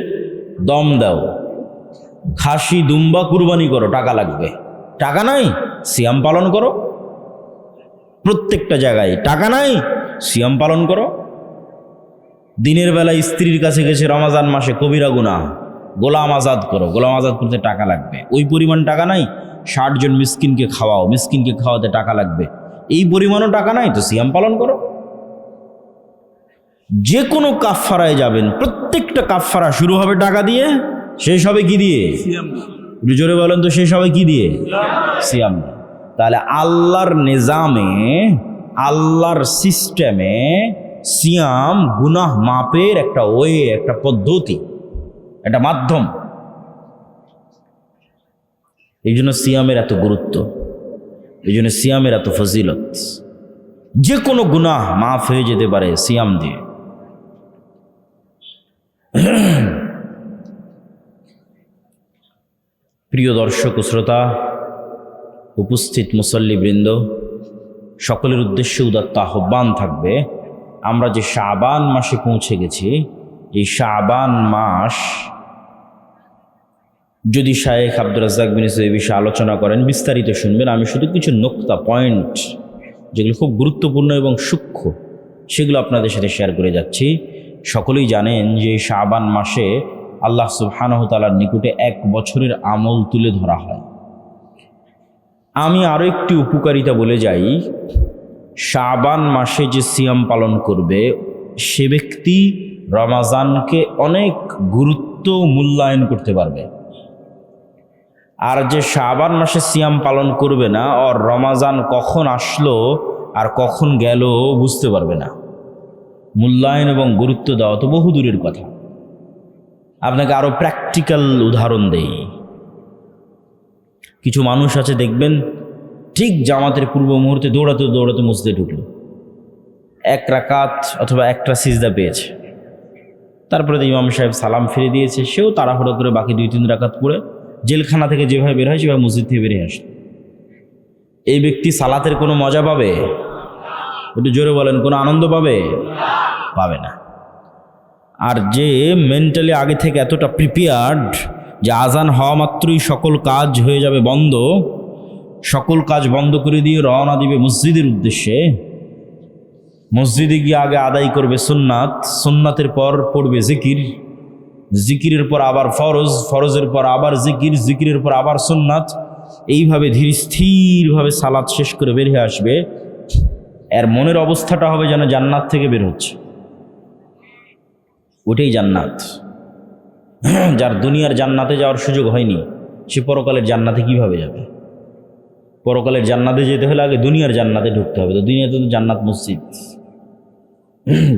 দম দাও, খাসি দুম্বা কুরবানি করো, টাকা লাগবে। টাকা নাই, সিয়াম পালন করো। প্রত্যেকটা জায়গায় টাকা নাই, সিয়াম পালন করো। দিনের বেলা স্ত্রীর কাছে গেছে রমাজান মাসে, কবিরা গুনাহ, গোলাম আজাদ করো, গোলাম আজাদ করতে টাকা লাগবে। ওই পরিমাণ টাকা নাই, 60 জন মিসকিনকে খাওয়াও, মিসকিনকে খাওয়াতে টাকা লাগবে। এই পরিমাণও টাকা নাই, তো সিয়াম পালন করো। যে কোনো কাফারায় যাবেন, প্রত্যেকটা কাফারা শুরু হবে টাকা দিয়ে, শেষ হবে কি দিয়ে? একটু জোরে বলেন তো, শেষ হবে কি দিয়ে? সিয়াম। তাহলে আল্লাহর নিজামে, আল্লাহর সিস্টেমে সিয়াম গুনাহ মাপের একটা ওয়ে, একটা পদ্ধতি, একটা মাধ্যম। এই জন্য সিয়ামের এত গুরুত্ব, এই জন্য সিয়ামের এত ফজিলত। যে কোনো গুনাহ মাফ হয়ে যেতে পারে সিয়াম দিয়ে। প্রিয় দর্শক ও শ্রোতা, উপস্থিত মুসল্লিবৃন্দ, সকলের উদ্দেশ্যে উদাত্ত আহ্বান থাকবে, আমরা যে শাবান মাসে পৌঁছে গেছি, এই শাবান মাস যদি শায়েখ আব্দুর রাজ্জাক বিন ইউসুফ এই বিষয়ে আলোচনা করেন, বিস্তারিত শুনবেন। আমি শুধু কিছু নোক্তা, পয়েন্ট যেগুলো খুব গুরুত্বপূর্ণ এবং সূক্ষ্ম, সেগুলো আপনাদের সাথে শেয়ার করে যাচ্ছি। সকলেই জানেন যে শাবান মাসে আল্লাহ সুবহানাহু তাআলার নিকটে 1 বছরের আমল তুলে ধরা হয়। আমি আরও একটি উপকারিতা বলে যাই, শাবান মাসে যে সিয়াম পালন করবে সে ব্যক্তি রমাজানকে অনেক গুরুত্ব মূল্যায়ন করতে পারবে। আর যে শাবান মাসে সিয়াম পালন করবে না, আর রমাজান কখন আসলো আর কখন গেল বুঝতে পারবে না। মূল্যায়ন এবং গুরুত্ব দেওয়া তো বহু দূরের কথা। আপনাকে আরো প্র্যাকটিক্যাল উদাহরণ দেই। কিছু মানুষ আছে দেখবেন, ঠিক জামাতের পূর্ব মুহূর্তে দৌড়াতে দৌড়াতে মসজিদে ঢুকলো, 1 রাকাত অথবা 1টা সিজদা পেয়েছে, তারপরে ইমাম সাহেব সালাম ফিরে দিয়েছে, সেও তাড়াহুড়ো করে বাকি 2-3 রাকাত পড়ে জেলখানা থেকে যেভাবে বের হয় সেভাবে মসজিদ থেকে বেরিয়ে আসলো। এই ব্যক্তি সালাতের কোনো মজা পাবে? একটু জোরে বলেন, কোনো আনন্দ পাবে? পাবে না। আর যে মেন্টালি আগে থেকে এতটা প্রিপেয়ার্ড যে আজান হওয়া মাত্রই সকল কাজ হয়ে যাবে বন্ধ, সকল কাজ বন্ধ করে দিয়ে রওনা দিবে মসজিদের উদ্দেশ্যে, মসজিদে গিয়ে আগে আদায় করবে সুন্নাত, সুন্নাতের পর পড়বে জিকির, জিকিরের পর আবার ফরজ, ফরজের পর আবার জিকির, জিকিরের পর আবার সুন্নাত, এইভাবে ধীর স্থিরভাবে সালাত শেষ করে বেরিয়ে আসবে। এর মনের অবস্থাটা হবে যেন জান্নাত থেকে বের হচ্ছে। ওটাই জান্নাত। যার দুনিয়ার জান্নাতে যাওয়ার সুযোগ হয়নি, সে পরকালের জান্নাতে কিভাবে যাবে? পরকালের জান্নাতে যেতে হলে আগে দুনিয়ার জান্নাতে ঢুকতে হবে। তো দুনিয়াতে তো জান্নাত মসজিদ,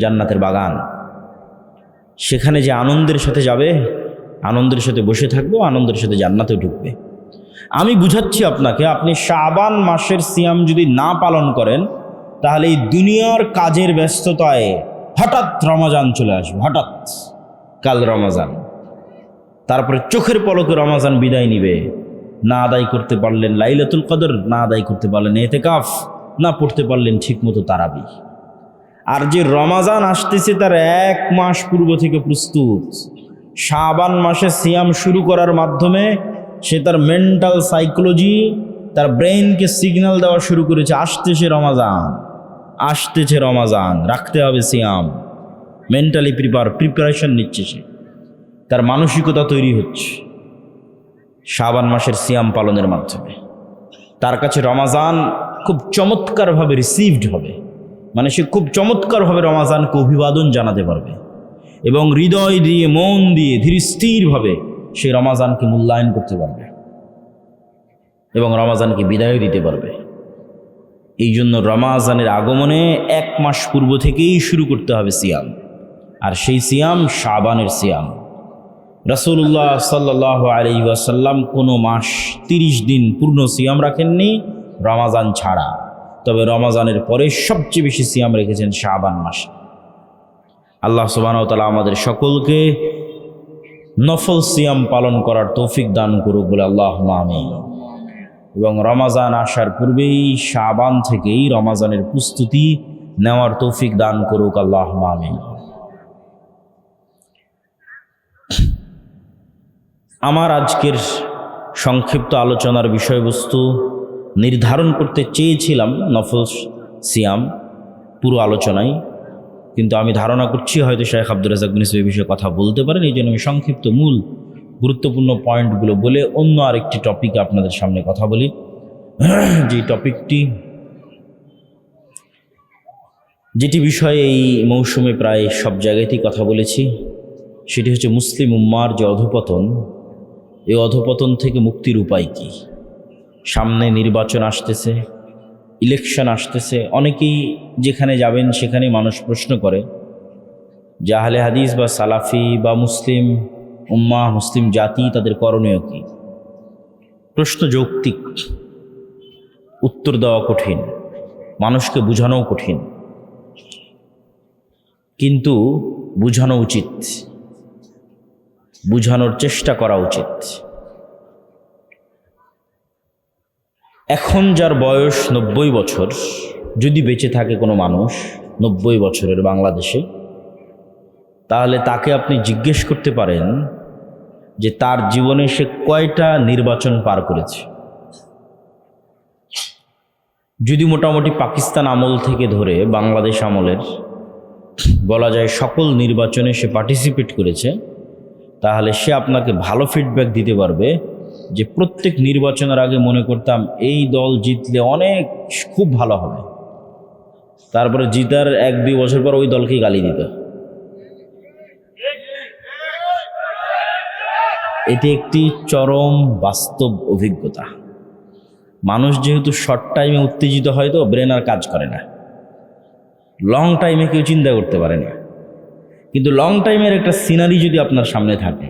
জান্নাতের বাগান, সেখানে যে আনন্দের সাথে যাবে, আনন্দের সাথে বসে থাকবো, আনন্দের সাথে জান্নাতেও ঢুকবে। আমি বুঝাচ্ছি আপনাকে, আপনি শাবান মাসের সিয়াম যদি না পালন করেন, তাহলে এই দুনিয়ার কাজের ব্যস্ততায় হঠাৎ রমজান চলে আসবে, হঠাৎ কাল রমজান, তারপরে চোখের পলকে রমজান বিদায় নিবে। না আদায় করতে পারলেন লাইলাতুল কদর, না আদায় করতে পারলেন ইতিকাফ, না পড়তে পারলেন ঠিকমতো তারাবি। আর যে রমজান আসতেছে তার 1 মাস পূর্ব থেকে প্রস্তুত, শাবান মাসে সিয়াম শুরু করার মাধ্যমে সে তার মেন্টাল সাইকোলজি, তার ব্রেইনকে সিগন্যাল দেওয়া শুরু করেছে, আসতেছে রমজান, আসতেছে রমজান, রাখতে হবে সিয়াম। মেন্টালি প্রিপারেশন নিচ্ছে সে, তার মানসিকতা তৈরি হচ্ছে শাবান মাসের সিয়াম পালনের মাধ্যমে। তার কাছে রমজান খুব চমৎকারভাবে রিসিভড হবে, মানে সে খুব চমৎকারভাবে রমজানকে অভিবাদন জানাতে পারবে এবং হৃদয় দিয়ে, মন দিয়ে, ধীর স্থিরভাবে সে রমজানকে মূল্যায়ন করতে পারবে এবং রমজানকে বিদায় দিতে পারবে। এই জন্য রমজানের আগমনে 1 মাস পূর্ব থেকেই শুরু করতে হবে সিয়াম, আর সেই সিয়াম শাবানের সিয়াম। রাসূলুল্লাহ সাল্লাল্লাহু আলাইহি ওয়াসাল্লাম কোনো মাস 30 দিন পূর্ণ সিয়াম রাখেননি রমজান ছাড়া, তবে রমজানের পরে সবচেয়ে বেশি সিয়াম রেখেছেন শাবান মাসে। আল্লাহ সুবহানাহু ওয়া তাআলা আমাদের সকলকে নফল সিয়াম পালন করার তৌফিক দান করুক বলে আল্লাহুম্মা আমিন। এবং রমজান আসার পূর্বেই শাবান থেকেই রমজানের প্রস্তুতি নেওয়ার তৌফিক দান করুক আল্লাহুম্মা আমিন। আমার আজকের সংক্ষিপ্ত আলোচনার বিষয়বস্তু নির্ধারণ করতে চেয়েছিলাম নফল সিয়াম পুরো আলোচনায়, কিন্তু আমি ধারণা করছি হয়তো শেখ আব্দুর রাজ্জাক বিন ইউসুফ এই বিষয়ে কথা বলতে পারেন, এই জন্য আমি সংক্ষিপ্ত মূল গুরুত্বপূর্ণ পয়েন্টগুলো বলে অন্য আরেকটি টপিকে আপনাদের সামনে কথা বলি। যে টপিকটি, যেটি বিষয়ে এই মৌসুমে প্রায় সব জায়গাতেই কথা বলেছি, সেটি হচ্ছে মুসলিম উম্মার যে অধঃপতন, এই অধঃপতন থেকে মুক্তির উপায় কি। সামনে নির্বাচন আসতেছে, ইলেকশন আসতেছে, অনেকেই যেখানে যাবেন সেখানে মানুষ প্রশ্ন করে যে আহলে হাদিস বা সালাফি বা মুসলিম উম্মাহ, মুসলিম জাতি, তাদের করণীয় কি। প্রশ্ন যৌক্তিক, উত্তর দেওয়া কঠিন, মানুষকে বোঝানোও কঠিন, কিন্তু বোঝানো উচিত, বোঝানোর চেষ্টা করা উচিত। এখন যার বয়স 90 বছর, যদি বেঁচে থাকে কোনো মানুষ 90 বছরের বাংলাদেশে, তাহলে তাকে আপনি জিজ্ঞেস করতে পারেন যে তার জীবনে সে কয়টা নির্বাচন পার করেছে। যদি মোটামুটি পাকিস্তান আমল থেকে ধরে বাংলাদেশ আমলের বলা যায় সকল নির্বাচনে সে পার্টিসিপেট করেছে, তাহলে সে আপনাকে ভালো ফিডব্যাক দিতে পারবে যে প্রত্যেক নির্বাচনের আগে মনে করতাম এই দল জিতলে অনেক খুব ভালো হবে, তারপরে জিতার 1-2 বছর পর ওই দলকেই গালি দিত। এটি একটি চরম বাস্তব অভিজ্ঞতা। মানুষ যেহেতু শর্ট টাইমে উত্তেজিত হয়, তো ব্রেন আর কাজ করে না, লং টাইমে কেউ চিন্তা করতে পারে না। কিন্তু লং টাইমের একটা সিনারি যদি আপনার সামনে থাকে,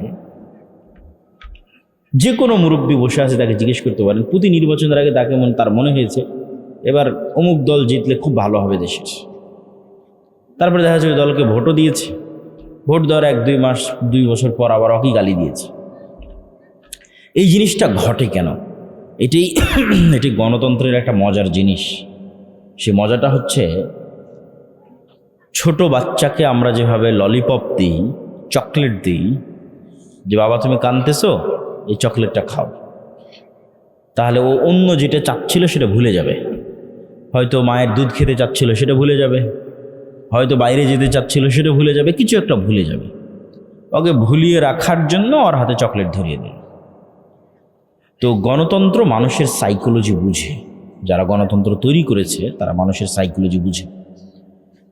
যে কোনো মুরব্বী বসে আছে, তাকে জিজ্ঞেস করতে পারেন প্রতি নির্বাচনের আগে তাকে তার মনে হয়েছে এবার অমুক দল জিতলে খুব ভালো হবে দেশের। তারপরে দেখা যাচ্ছে ওই দলকে ভোটও দিয়েছে, ভোট দেওয়ার 1-2 মাস 2 বছর পর আবার ওকেই গালি দিয়েছে। এই জিনিসটা ঘটে কেন? এটি গণতন্ত্রের একটা মজার জিনিস। সে মজাটা হচ্ছে, ছোট বাচ্চাকে আমরা যেভাবে ললিপপ দিই, চকলেট দিই, যে বাবা তুমি কাঁদতেছো, এই চকলেটটা খাও, তাহলে ও অন্য যেটা চাচ্ছিল সেটা ভুলে যাবে। হয়তো মায়ের দুধ খেতে চাচ্ছিল সেটা ভুলে যাবে, হয়তো বাইরে যেতে চাচ্ছিল সেটা ভুলে যাবে, কিছু একটা ভুলে যাবে। ওকে ভুলিয়ে রাখার জন্য ওর হাতে চকলেট ধরিয়ে দিল। তো গণতন্ত্র মানুষের সাইকোলজি বুঝে, যারা গণতন্ত্র তৈরি করেছে তারা মানুষের সাইকোলজি বুঝে,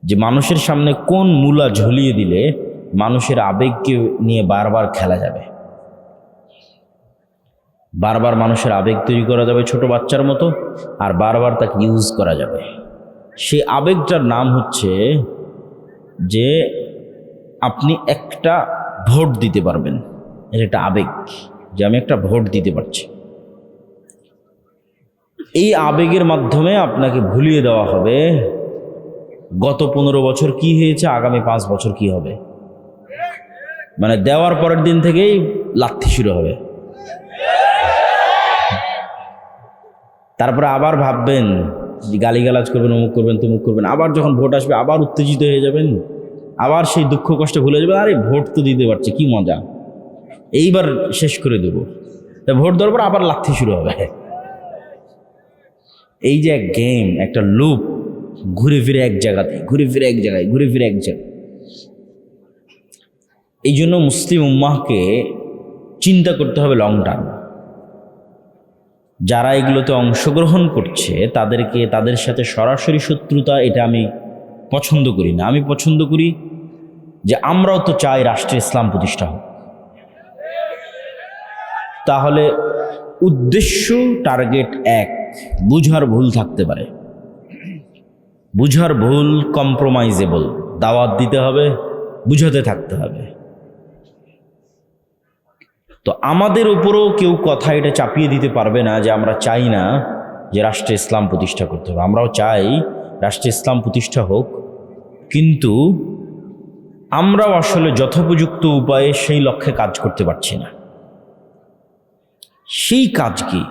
যে মানুষের সামনে কোন মূলা ঝুলিয়ে দিলে মানুষের আবেগকে নিয়ে বারবার খেলা যাবে, বারবার মানুষের আবেগ তৈরি করা যাবে ছোট বাচ্চার মতো, আর বারবার তাকে ইউজ করা যাবে। সেই আবেগটার নাম হচ্ছে যে আপনি একটা ভোট দিতে পারবেন, এটা একটা আবেগ, যে আমি একটা ভোট দিতে পারছি। এই আবেগের মাধ্যমে আপনাকে ভুলিয়ে দেওয়া হবে গত 15 বছর কি হয়েছে, আগামী 5 বছর কি হবে, মানে দেওয়ার পরের দিন থেকেই লাথি শুরু হবে। তারপরে আবার ভাববেন, গালিগালাজ করবেন, অমুক করবেন, তমুক করবেন, আবার যখন ভোট আসবে আবার উত্তেজিত হয়ে যাবেন, আবার সেই দুঃখ কষ্ট ভুলে যাবেন, আরে ভোট তো দিতে পারছে, কি মজা, এইবার শেষ করে দেবো। ভোট দেওয়ার পর আবার লাথি শুরু হবে। এই যে এক গেম, একটা লুপ, ঘুরে ফিরে এক জায়গাতে, ঘুরে ফিরে এক জায়গায়, ঘুরে ফিরে এক জায়গায়। এই জন্য মুসলিম উম্মাহকে চিন্তা করতে হবে লং টার্ম। যারা এগুলোতে অংশগ্রহণ করছে তাদেরকে, তাদের সাথে সরাসরি শত্রুতা, এটা আমি পছন্দ করি না। আমি পছন্দ করি যে আমরাও তো চাই রাষ্ট্রে ইসলাম প্রতিষ্ঠা হোক। তাহলে উদ্দেশ্য, টার্গেট এক, বুঝার ভুল থাকতে পারে, বুঝার ভুল কম্প্রোমাইজেবল, দাওয়াত দিতে হবে, বুঝাতে থাকতে হবে। তো আমাদের উপরও কেউ কথা এটা চাপিয়ে দিতে পারবে না যে আমরা চাই না যে রাষ্ট্রে ইসলাম প্রতিষ্ঠা করতে হবে। আমরাও চাই রাষ্ট্রে ইসলাম প্রতিষ্ঠা হোক, কিন্তু আমরাও আসলে যথোপযুক্ত উপায়ে সেই লক্ষ্যে কাজ করতে পারছি না। সেই কাজ কি?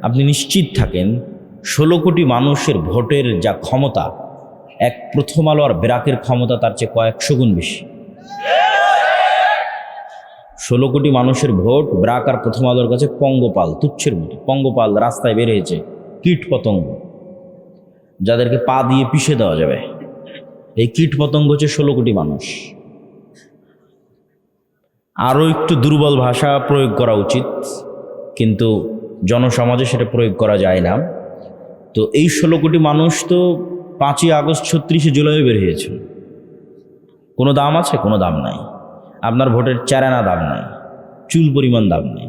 আপনি নিশ্চিত থাকেন 16 কোটি মানুষের ভোটের যা ক্ষমতা, এক প্রথম আলো আর ব্র্যাকের ক্ষমতা তার চেয়ে কয়েকশো গুণ বেশি। 16 কোটি মানুষের ভোট, ব্র্যাক আর প্রথম আলোর কাছে পঙ্গপাল, তুচ্ছের মতো পঙ্গপাল। রাস্তায় বের হয়েছে কীট পতঙ্গ, যাদেরকে পা দিয়ে পিষে দেওয়া যাবে। এই কীট পতঙ্গ হচ্ছে 16 কোটি মানুষ। আরও একটু দুর্বল ভাষা প্রয়োগ করা উচিত, কিন্তু জনসমাজে সেটা প্রয়োগ করা যায় না। তো এই 16 কোটি মানুষ তো 5ই আগস্ট 36শে জুলাই বের হয়েছিল। কোনো দাম আছে? কোনো দাম নাই। আপনার ভোটের 4 আনা দাম নাই, চুল পরিমাণ দাম নেই।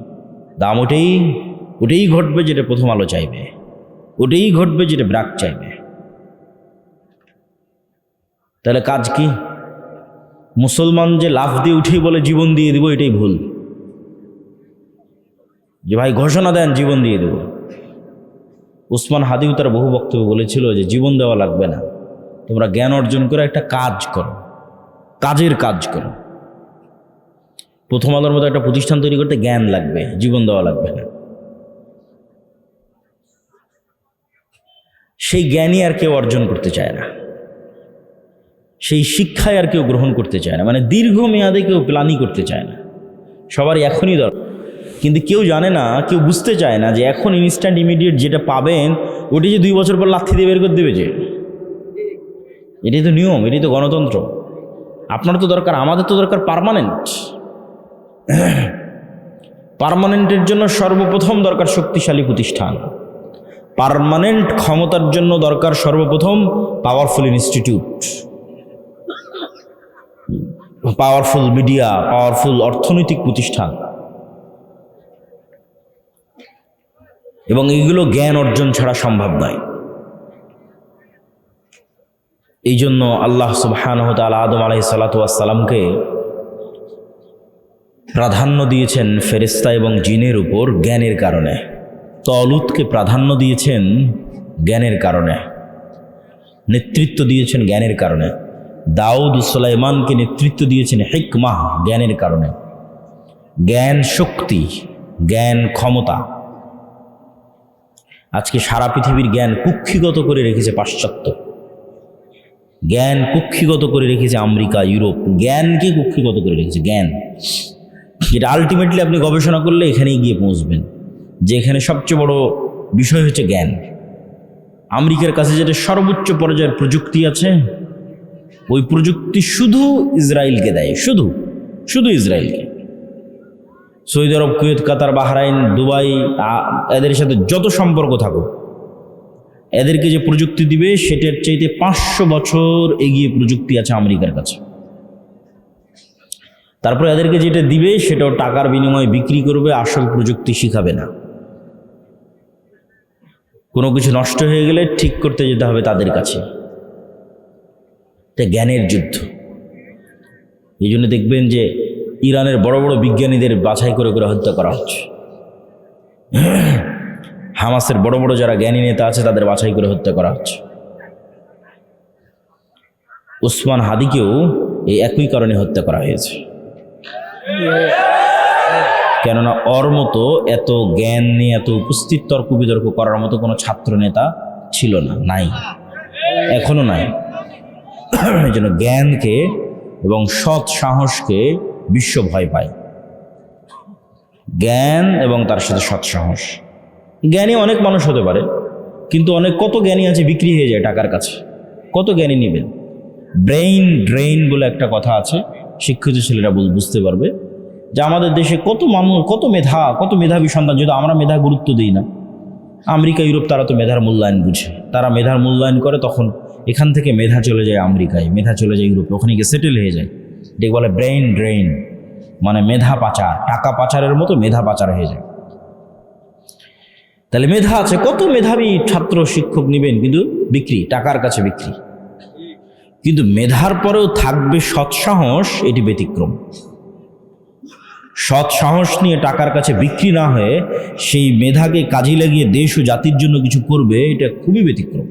দাম ওটাই ঘটবে যেটা প্রথম আলো চাইবে, ওটাই ঘটবে যেটা ব্র্যাক চাইবে। তাহলে কাজ কি? মুসলমান যে লাফ দিয়ে উঠেই বলে জীবন দিয়ে দিব, এটাই ভুল। যে ভাই ঘোষণা দেন জীবন দিয়ে দেব। উসমান হাদিও তার বহু বক্তব্য বলেছিল যে জীবন দেওয়া লাগবে না, তোমরা জ্ঞান অর্জন করে একটা কাজ করো, কাজের কাজ করো। প্রথম আলোর মতো একটা প্রতিষ্ঠান তৈরি করতে জ্ঞান লাগবে, জীবন দেওয়া লাগবে না। সেই জ্ঞানই আর কেউ অর্জন করতে চায় না, সেই শিক্ষায় আর কেউ গ্রহণ করতে চায় না, মানে দীর্ঘমেয়াদে কেউ প্ল্যানই করতে চায় না। সবারই এখনই দরকার, কিন্তু কেউ জানে না, কেউ বুঝতে চায় না যে এখন ইনস্ট্যান্ট ইমিডিয়েট যেটা পাবেন ওটি যে 2 বছর পর লাথি দিয়ে বের করে দেবে। যে এটাই তো নিয়ম, এটাই তো গণতন্ত্র। আপনার তো দরকার, আমাদের তো দরকার পার্মানেন্ট। পার্মানেন্টের জন্য সর্বপ্রথম দরকার শক্তিশালী প্রতিষ্ঠান। পার্মানেন্ট ক্ষমতার জন্য দরকার সর্বপ্রথম powerful institute, powerful media, powerful অর্থনৈতিক প্রতিষ্ঠান। এবং এইগুলো জ্ঞান অর্জন ছাড়া সম্ভব নয়। এই জন্য আল্লাহ সুবহানাহু ওয়া তাআলা আদম আলাইহিস সালাতু ওয়াস সালামকে প্রাধান্য দিয়েছেন ফেরেশতা এবং জিনের উপর জ্ঞানের কারণে। তলুতকে প্রাধান্য দিয়েছেন জ্ঞানের কারণে, নেতৃত্ব দিয়েছেন জ্ঞানের কারণে। দাউদ সুলাইমানকে নেতৃত্ব দিয়েছেন হিকমাহ, জ্ঞানের কারণে। জ্ঞান শক্তি, জ্ঞান ক্ষমতা। আজকে সারা পৃথিবীর জ্ঞান কুক্ষিগত করে রেখেছে পাশ্চাত্য, জ্ঞান কুক্ষিগত করে রেখেছে আমেরিকা, ইউরোপ। জ্ঞানকে কুক্ষিগত করে রেখেছে, জ্ঞান। এটা আলটিমেটলি আপনি গবেষণা করলে এখানেই গিয়ে পৌঁছবেন যে এখানে সবচেয়ে বড় বিষয় হচ্ছে জ্ঞান। আমেরিকার কাছে যেটা সর্বোচ্চ পর্যায়ের প্রযুক্তি আছে, ওই প্রযুক্তি শুধু ইসরায়েলকে দেয়, শুধু ইসরায়েলকে। সৌদি আরব, কুয়েত, কাতার, বাহরাইন, দুবাই, এদের সাথে যত সম্পর্ক থাকুক, এদেরকে যে প্রযুক্তি দিবে সেটার চাইতে 500 বছর এগিয়ে প্রযুক্তি আছে আমেরিকার কাছে। তারপরে এদেরকে যেটা দিবে সেটাও টাকার বিনিময়ে বিক্রি করবে, আসল প্রযুক্তি শিখাবে না। কোনো কিছু নষ্ট হয়ে গেলে ঠিক করতে যেতে হবে তাদের কাছে। এটা জ্ঞানের যুদ্ধ। এই জন্য দেখবেন যে ইরানের বড় বড় বিজ্ঞানীদের বাছাই করে করে হত্যা করা হচ্ছে। হামাসের বড় বড় যারা জ্ঞানী নেতা আছে তাদের বাছাই করে হত্যা করা হচ্ছে। উসমান হাদিকেও এই একই কারণে হত্যা করা হয়েছে। কেননা ওর মতো এত জ্ঞান নিয়ে এত উপস্থিত তর্ক বিতর্ক করার মতো কোনো ছাত্র নেতা ছিল না, নাই, এখনো নাই। এই জন্য জ্ঞানকে এবং সৎ সাহসকে বিশ্ব ভয় পায়। জ্ঞান এবং তার সাথে সৎ সাহস। জ্ঞানী অনেক মানুষ হতে পারে, কিন্তু কত জ্ঞানী আছে বিক্রি হয়ে যায় টাকার কাছে। কত জ্ঞানী নেবেন? ব্রেইন ড্রেইন বলে একটা কথা আছে, শিক্ষিত ছেলেরা বুঝতে পারবে যে আমাদের দেশে কত মানুষ, কত মেধাবী সন্তান, যদি আমরা মেধা গুরুত্ব দিই না। আমেরিকা ইউরোপ তারা তো মেধার মূল্যায়ন বুঝে, তারা মেধার মূল্যায়ন করে, তখন এখান থেকে মেধা চলে যায় আমেরিকায়, মেধা চলে যায় ইউরোপে, ওখানে গিয়ে সেটেল হয়ে যায়। এটাকে বলে ব্রেইন ড্রেইন, মানে মেধা পাচার, টাকা পাচারের মতো মেধা পাচার হয়ে যায়। তাহলে মেধা আছে, কত মেধাবী ছাত্র শিক্ষক নেবেন, কিন্তু বিক্রি, টাকার কাছে বিক্রি। কিন্তু মেধার পরেও থাকবে সৎসাহস, এটি ব্যতিক্রম। সৎসাহস নিয়ে টাকার কাছে বিক্রি না হয়ে সেই মেধাকে কাজে লাগিয়ে দেশ ও জাতির জন্য কিছু করবে, এটা খুবই ব্যতিক্রম।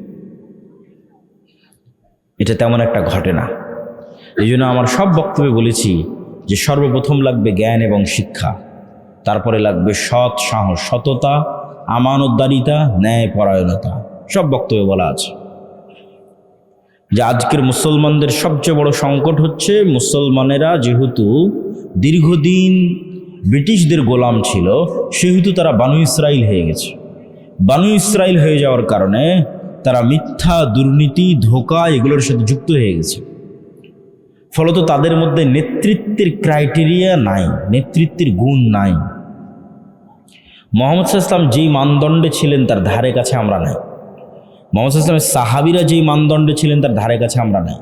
এটা তেমন একটা ঘটে না। এই জন্য আমার সব বক্তব্যে বলেছি যে সর্বপ্রথম লাগবে জ্ঞান এবং শিক্ষা, তারপরে লাগবে সৎ সাহস, সততা, আমানতদারিতা, ন্যায় পরায়ণতা। সব বক্তব্যে বলা আছে যে আজকের মুসলমানদের সবচেয়ে বড় সংকট হচ্ছে, মুসলমানেরা যেহেতু দীর্ঘদিন ব্রিটিশদের গোলাম ছিল, সেহেতু তারা বানু ইসরাইল হয়ে গেছে। বানু ইসরাইল হয়ে যাওয়ার কারণে তারা মিথ্যা, দুর্নীতি, ধোঁকা এগুলোর সাথে যুক্ত হয়ে গেছে। ফলত তাদের মধ্যে নেতৃত্বের ক্রাইটেরিয়া নাই, নেতৃত্বের গুণ নাই। মুহাম্মদ সাল্লাল্লাহু আলাইহি ওয়াসাল্লাম যেই মানদণ্ডে ছিলেন তার ধারে কাছে আমরা নাই। মুহাম্মদ সাল্লাল্লাহু আলাইহি ওয়াসাল্লামের সাহাবীরা যেই মানদণ্ডে ছিলেন তার ধারে কাছে আমরা নাই।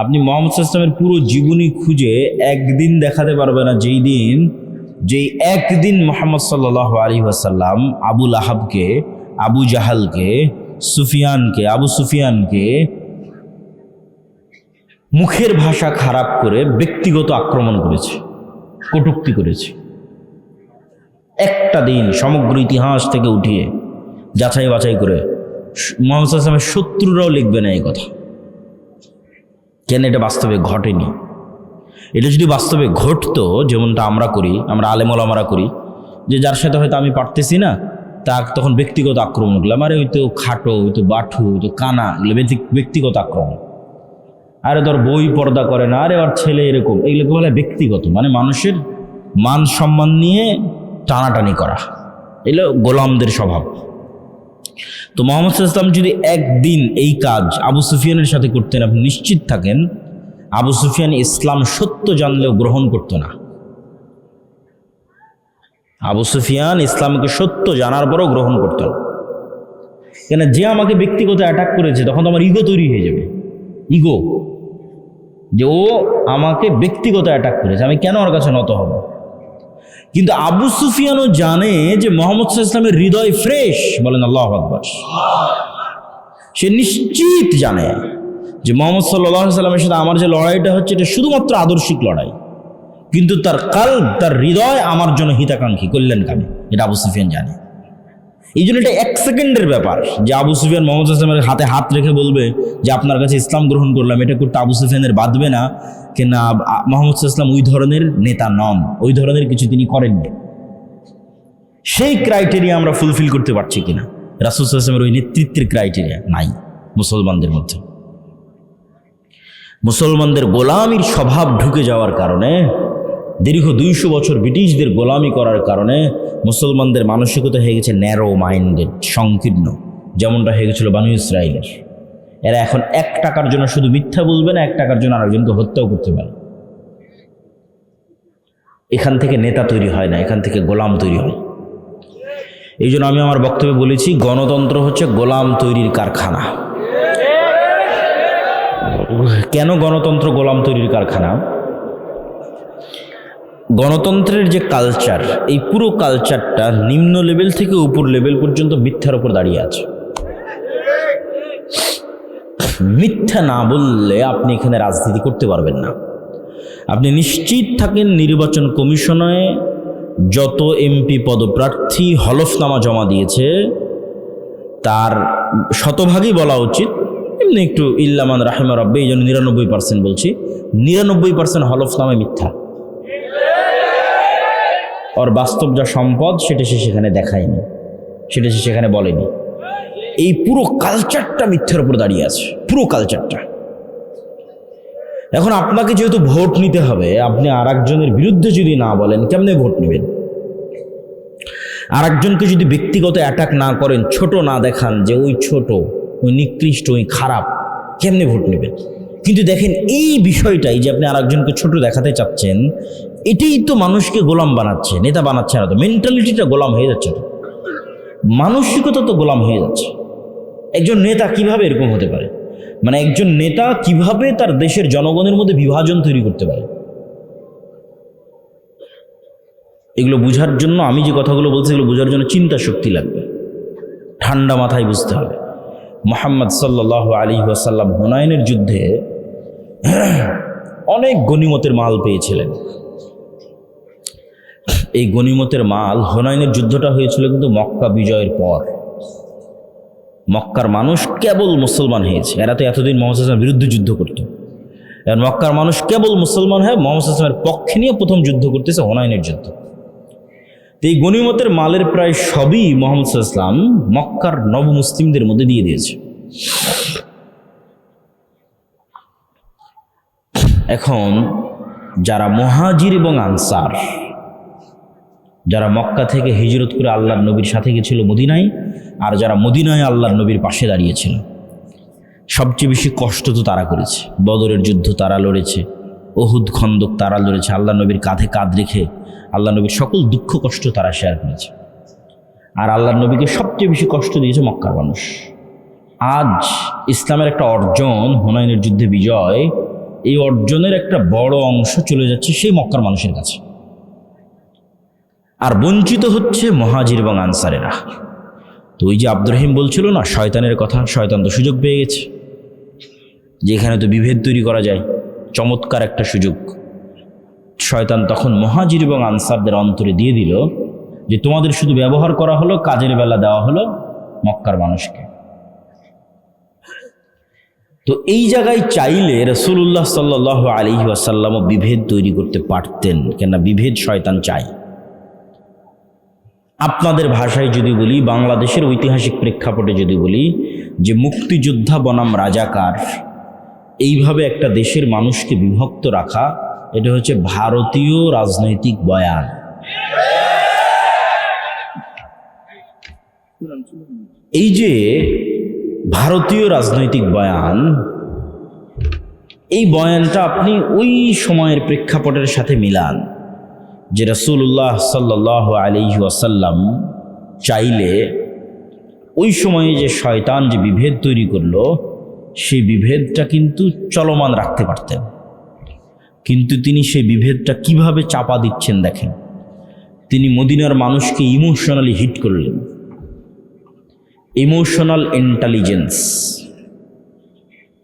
আপনি মুহাম্মদ সাল্লাল্লাহু আলাইহি ওয়াসাল্লামের পুরো জীবনী খুঁজে একদিন দেখাতে পারবে না যেই একদিন মুহাম্মদ সাল্লাল্লাহু আলাইহি ওয়াসাল্লাম আবু লাহাবকে, আবু জাহালকে, আবু সুফিয়ানকে মুখের ভাষা খারাপ করে ব্যক্তিগত আক্রমণ করেছে, কটূক্তি করেছে। একটা দিন সমগ্র ইতিহাস থেকে উঠিয়ে যাচাই বাছাই করে মুহাম্মদ সাল্লাল্লাহু আলাইহি ওয়াসাল্লামের শত্রুরাও লিখবে না এই কথা। কেন? এটা বাস্তবে ঘটেনি। এটা যদি বাস্তবে ঘটতো, যেমনটা আমরা করি, আমরা আলেম ওলামারা করি, যে যার সাথে হয়তো আমি পারতেছি না, তা তখন ব্যক্তিগত আক্রমণ করলাম, আরে ওই তো খাটো, ওই তো বাঠু, ওই তো কানা, এগুলো ব্যক্তিগত আক্রমণ। আরে তোর বই পর্দা করে না, আরে ওর ছেলে এরকম, এইগুলোকে বলে ব্যক্তিগত, মানে মানুষের মান সম্মান নিয়ে টানাটানি করা। এগুলো গোলামদের স্বভাব। তো মুহাম্মদ সাল্লাল্লাহু আলাইহি ওয়াসাল্লাম যদি একদিন এই কাজ আবু সুফিয়ানের সাথে করতেন, আপনি নিশ্চিত থাকেন আবু সুফিয়ান ইসলাম সত্য জানলেও গ্রহণ করতো না। আবু সুফিয়ান ইসলামকে সত্য জানার পরও গ্রহণ করতো না। কেন? যে আমাকে ব্যক্তিগত অ্যাটাক করেছে, তখন তো আমার ইগো তৈরি হয়ে যাবে। ইগো, যে ও আমাকে ব্যক্তিগত অ্যাটাক করেছে, আমি কেন ওর কাছে নত হব? কিন্তু আবু সুফিয়ানও জানে যে মুহাম্মদ সাল্লাল্লাহু আলাইহি ওয়াসাল্লামের হৃদয় ফ্রেশ, বলেন আল্লাহু আকবার। সে নিশ্চিত জানে যে মুহাম্মদ সাল্লাল্লাহু আলাইহি ওয়াসাল্লামের সাথে আমার যে লড়াইটা হচ্ছে, এটা শুধুমাত্র আদর্শিক লড়াই, কিন্তু তার কলব, তার হৃদয় আমার জন্য হিতাকাঙ্ক্ষী, কল্যাণকামী। এটা আবু সুফিয়ান জানে। এই জন্য এটা এক সেকেন্ডের ব্যাপার যে আবু সুফিয়ান মুহাম্মদ সাল্লাল্লাহু আলাইহি ওয়াসাল্লামের হাতে হাত রেখে বলবে যে আপনার কাছে ইসলাম গ্রহণ করলাম, এটা করতে আবু সুফিয়ানের বাঁধবে না। কেন? মুহাম্মদ সাল্লাল্লাহু আলাইহি ওয়াসাল্লাম ওই ধরনের নেতা নন, ওই ধরনের কিছু তিনি করেননি। সেই ক্রাইটেরিয়া আমরা ফুলফিল করতে পারছি কিনা? রাসূল সাল্লাল্লাহু আলাইহি ওয়াসাল্লামের ওই নেতৃত্বের ক্রাইটেরিয়া নাই মুসলমানদের মধ্যে। মুসলমানদের গোলামির স্বভাব ঢুকে যাওয়ার কারণে, দীর্ঘ 200 বছর ব্রিটিশদের গোলামি করার কারণে মুসলমানদের মানসিকতা হয়ে গেছে ন্যারো মাইন্ডেড, সংকীর্ণ, যেমনটা হয়ে গেছিল বানু ইসরাইলের। এরা এখন 1 টাকার জন্য শুধু মিথ্যা বলবে না, 1 টাকার জন্য আরেকজনকে হত্যাও করতে পারে। এখান থেকে নেতা তৈরি হয় না, এখান থেকে গোলাম তৈরি হয়। এই জন্য আমি আমার বক্তব্যে বলেছি, গণতন্ত্র হচ্ছে গোলাম তৈরির কারখানা। কেন গণতন্ত্র গোলাম তৈরির কারখানা? গণতন্ত্রের যে কালচার, এই পুরো কালচারটা নিম্ন লেভেল থেকে উপর লেভেল পর্যন্ত মিথ্যার উপর দাঁড়িয়ে আছে। মিথ্যা না বললে আপনি এখানে রাজনীতি করতে পারবেন না। আপনি নিশ্চিত থাকেন নির্বাচন কমিশনে যত এমপি পদপ্রার্থী হলফনামা জমা দিয়েছে, তার শতভাগই বলা উচিত, এমনি একটু ইল্লামান রাহিমা রব্বে, এই জন্য 99% বলছি। 99% হলফনামা মিথ্যা। ওর বাস্তব যা সম্পদ সেটা সে সেখানে দেখায়নি, সেটা সে সেখানে বলেনি। এই পুরো কালচারটা মিথ্যার উপর দাঁড়িয়ে আছে, পুরো কালচারটা। এখন আপনাকে যেহেতু ভোট নিতে হবে, আপনি আর একজনের বিরুদ্ধে যদি না বলেন কেমনে ভোট নেবেন? আর একজনকে যদি ব্যক্তিগত অ্যাটাক না করেন, ছোট না দেখান যে ওই ছোট, ওই নিকৃষ্ট, ওই খারাপ, কেমনে ভোট নেবেন? কিন্তু দেখেন এই বিষয়টাই যে আপনি আর একজনকে ছোট দেখাতে চাচ্ছেন, এটাই তো মানুষকে গোলাম বানাচ্ছে, নেতা বানাচ্ছে না তো। মেন্টালিটিটা গোলাম হয়ে যাচ্ছে, তো মানসিকতা তো গোলাম হয়ে যাচ্ছে। একজন নেতা কিভাবে এরকম হতে পারে? মানে একজন নেতা কিভাবে তার দেশের জনগণের মধ্যে বিভাজন তৈরি করতে পারে? এগুলো বুঝার জন্য, আমি যে কথাগুলো বলছি এগুলো বুঝার জন্য চিন্তা শক্তি লাগবে, ঠান্ডা মাথায় বুঝতে হবে। মুহাম্মদ সাল্লাল্লাহু আলাইহি ওয়াসাল্লাম হুনাইনের যুদ্ধে অনেক গনিমতের মাল পেয়েছিলেন। এই গনিমতের মাল, হুনাইনের যুদ্ধটা হয়েছিল কিন্তু মক্কা বিজয়ের পর। মক্কার মানুষ কেবল মুসলমান হয়েছে, এরা তো এতদিন মুহাম্মদ সাল্লাল্লাহু আলাইহি ওয়াসাল্লামের বিরুদ্ধে যুদ্ধ করত। এখন মক্কার মানুষ কেবল মুসলমান হয়ে মুহাম্মদ সাল্লাল্লাহু আলাইহি ওয়াসাল্লামের পক্ষে নিয়ে প্রথম যুদ্ধ করতেছে, হুনাইনের যুদ্ধ। এই গনিমতের মালের প্রায় সবই মুহাম্মদ সাল্লাল্লাহু আলাইহি ওয়াসাল্লাম মক্কার নবমুসলিমদের মধ্যে দিয়ে দিয়েছে। এখন যারা মুহাজির এবং আনসার, যারা মক্কা থেকে হিজরত করে আল্লাহর নবীর সাথে গেছিল মদিনায়, আর যারা মদিনায় আল্লাহর নবীর পাশে দাঁড়িয়েছিল, সবচেয়ে বেশি কষ্ট তো তারা করেছে। বদরের যুদ্ধ তারা লড়েছে, উহুদ খন্দক তারা লড়েছে, আল্লাহ নবীর কাঁধে কাঁধ রেখে আল্লাহ নবীর সকল দুঃখ কষ্ট তারা শেয়ার করেছে। আর আল্লাহর নবীকে সবচেয়ে বেশি কষ্ট দিয়েছে মক্কার মানুষ। আজ ইসলামের একটা অর্জন, হুনাইনের যুদ্ধে বিজয়, এই অর্জনের একটা বড় অংশ চলে যাচ্ছে সেই মক্কার মানুষের কাছে, আর বঞ্চিত হচ্ছে মুহাজির এবং আনসারেরা। তো ওই যে আব্দুর রহিম বলছিল না শয়তানের কথা, শয়তান তো সুযোগ পেয়ে গেছে, যেখানে তো বিভেদ তৈরি করা যায়, চমৎকার একটা সুযোগ। শয়তান তখন মুহাজির এবং আনসারদের অন্তরে দিয়ে দিল যে তোমাদের শুধু ব্যবহার করা হলো, কাজের বেলা দেওয়া হলো মক্কার মানুষকে। তো এই জায়গায় চাইলে রাসূলুল্লাহ সাল্লাল্লাহু আলাইহি ওয়াসাল্লামও বিভেদ তৈরি করতে পারতেন, কেননা বিভেদ শয়তান চায়। আপনাদের ভাষায় যদি বলি, বাংলাদেশের ঐতিহাসিক প্রেক্ষাপটে যদি বলি, যে মুক্তিযোদ্ধা বনাম রাজাকার, এইভাবে একটা দেশের মানুষকে বিভক্ত রাখা, এটা হচ্ছে ভারতীয় রাজনৈতিক বয়ান। এই যে ভারতীয় রাজনৈতিক বয়ান, এই বয়ানটা আপনি ওই সময়ের প্রেক্ষাপটের সাথে মিলান যে রাসূলুল্লাহ সাল্লাল্লাহু আলাইহি ওয়াসাল্লাম চাইলে ওই সময়ে যে শয়তান যে বিভেদ তৈরি করলো, সেই বিভেদটা কিন্তু চলমান রাখতে পারতেন। কিন্তু তিনি সেই বিভেদটা কিভাবে চাপা দিচ্ছেন দেখেন। তিনি মদিনার মানুষকে ইমোশনালি হিট করলেন। ইমোশনাল ইন্টেলিজেন্স,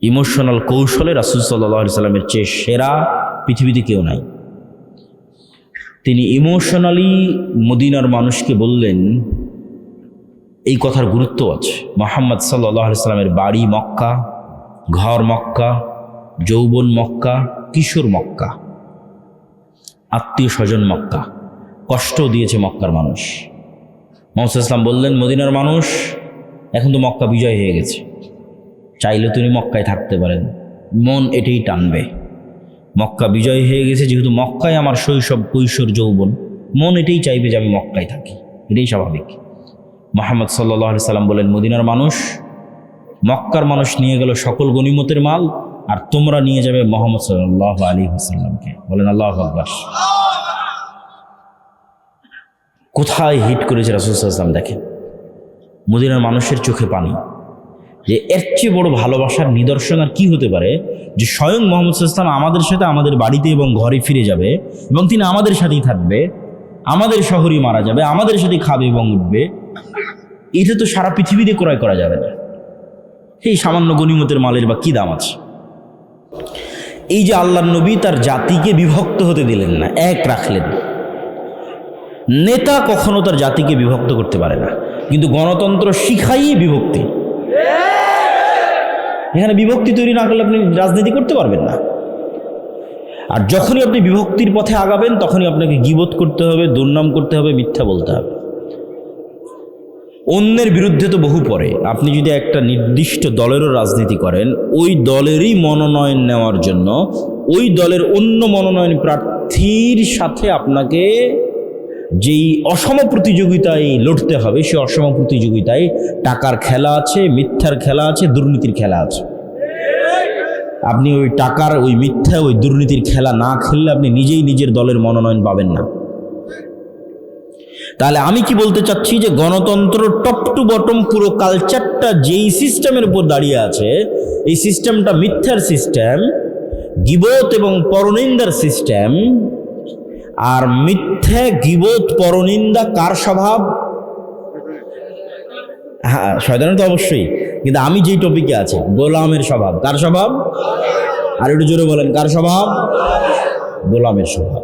ইমোশনাল কৌশলে রাসূল সাল্লাল্লাহু আলাইহি ওয়াসাল্লামের চেয়ে সেরা পৃথিবীতে কেউ নাই। তিনি ইমোশনালি মদিনার মানুষকে বললেন, এই কথার গুরুত্ব আছে। মুহাম্মদ সাল্লাল্লাহু আলাইহি ওয়াসাল্লামের বাড়ি মক্কা, ঘর মক্কা, যৌবন মক্কা, কিশোর মক্কা, আত্মীয় স্বজন মক্কা, কষ্ট দিয়েছে মক্কার মানুষ। মুহাম্মদ সাল্লাল্লাহু আলাইহি ওয়াসাল্লাম বললেন, মদিনার মানুষ এখন তো মক্কা বিজয় হয়ে গেছে, চাইলে তিনি মক্কায় থাকতে পারেন, মন এটাই টানবে। মক্কা বিজয় হয়ে গেছে যেহেতু, মক্কায় আমার শৈশব কৈশোর যৌবন, মন এটাই চাইবে যে আমি মক্কায় থাকি, এটাই স্বাভাবিক। মুহাম্মদ সাল্লাল্লাহু আলাইহি ওয়াসাল্লাম বলেন, মদিনার মানুষ, মক্কার মানুষ নিয়ে গেল সকল গনিমতের মাল, আর তোমরা নিয়ে যাবে মুহাম্মদ সাল্লাল্লাহু আলাইহি ওয়াসাল্লামকে। বলেন আল্লাহু আকবার। কোথায় হিট করেছে রাসূল সাল্লাল্লাহু আলাইহি ওয়াসাল্লাম দেখেন। মদিনার মানুষের চোখে পানি, যে এর চেয়ে বড় ভালোবাসার নিদর্শন আর কি হতে পারে, যে স্বয়ং মুহাম্মদ সাল্লাল্লাহু আলাইহি ওয়াসাল্লাম আমাদের সাথে আমাদের বাড়িতে এবং ঘরে ফিরে যাবে, এবং তিনি আমাদের সাথেই থাকবে, আমাদের শহরেই মারা যাবে, আমাদের সাথেই খাবে এবং উঠবে। এটা তো সারা পৃথিবীতে ক্রয় করা যাবে না। এই সামান্য গনিমতের মালের বা কি দাম আছে? এই যে আল্লাহর নবী তার জাতিকে বিভক্ত হতে দিলেন না, এক রাখলেন। নেতা কখনো তার জাতিকে বিভক্ত করতে পারে না। কিন্তু গণতন্ত্র শিখাই বিভক্তি। এখানে বিভক্তি তৈরি না করলে আপনি রাজনীতি করতে পারবেন না। আর যখনই আপনি বিভক্তির পথে আগাবেন তখনই আপনাকে গীবত করতে হবে, দুর্নাম করতে হবে, মিথ্যা বলতে হবে। অন্যের বিরুদ্ধে তো বহু পরে। আপনি যদি একটা নির্দিষ্ট দলেরও রাজনীতি করেন, ওই দলেরই মনোনয়ন নেওয়ার জন্য ওই দলের অন্য মনোনয়ন প্রার্থীর সাথে আপনাকে যেই অসম প্রতিযোগিতায় লড়তে হবে, সেই অসম প্রতিযোগিতায় টাকার খেলা আছে, মিথ্যার খেলা আছে, দুর্নীতির খেলা আছে। আপনি ওই টাকার, ওই মিথ্যা, ওই দুর্নীতির খেলা না খেললে আপনি নিজেই নিজের দলের মনোনয়ন পাবেন না। তাহলে আমি কি বলতে চাচ্ছি যে গণতন্ত্র টপ টু বটম পুরো কালচারটা যেই সিস্টেমের উপর দাঁড়িয়ে আছে, এই সিস্টেমটা মিথ্যার সিস্টেম, গীবত এবং পরনিন্দার সিস্টেম। আর মিথ্যা, গীবত, পরনিন্দা কার স্বভাব? হ্যাঁ, শয়তানের তো অবশ্যই, কিন্তু আমি যেই টপিকে আছি, গোলামের স্বভাব। কার স্বভাব? আর একটু জোরে বলেন, কার স্বভাব? গোলামের স্বভাব।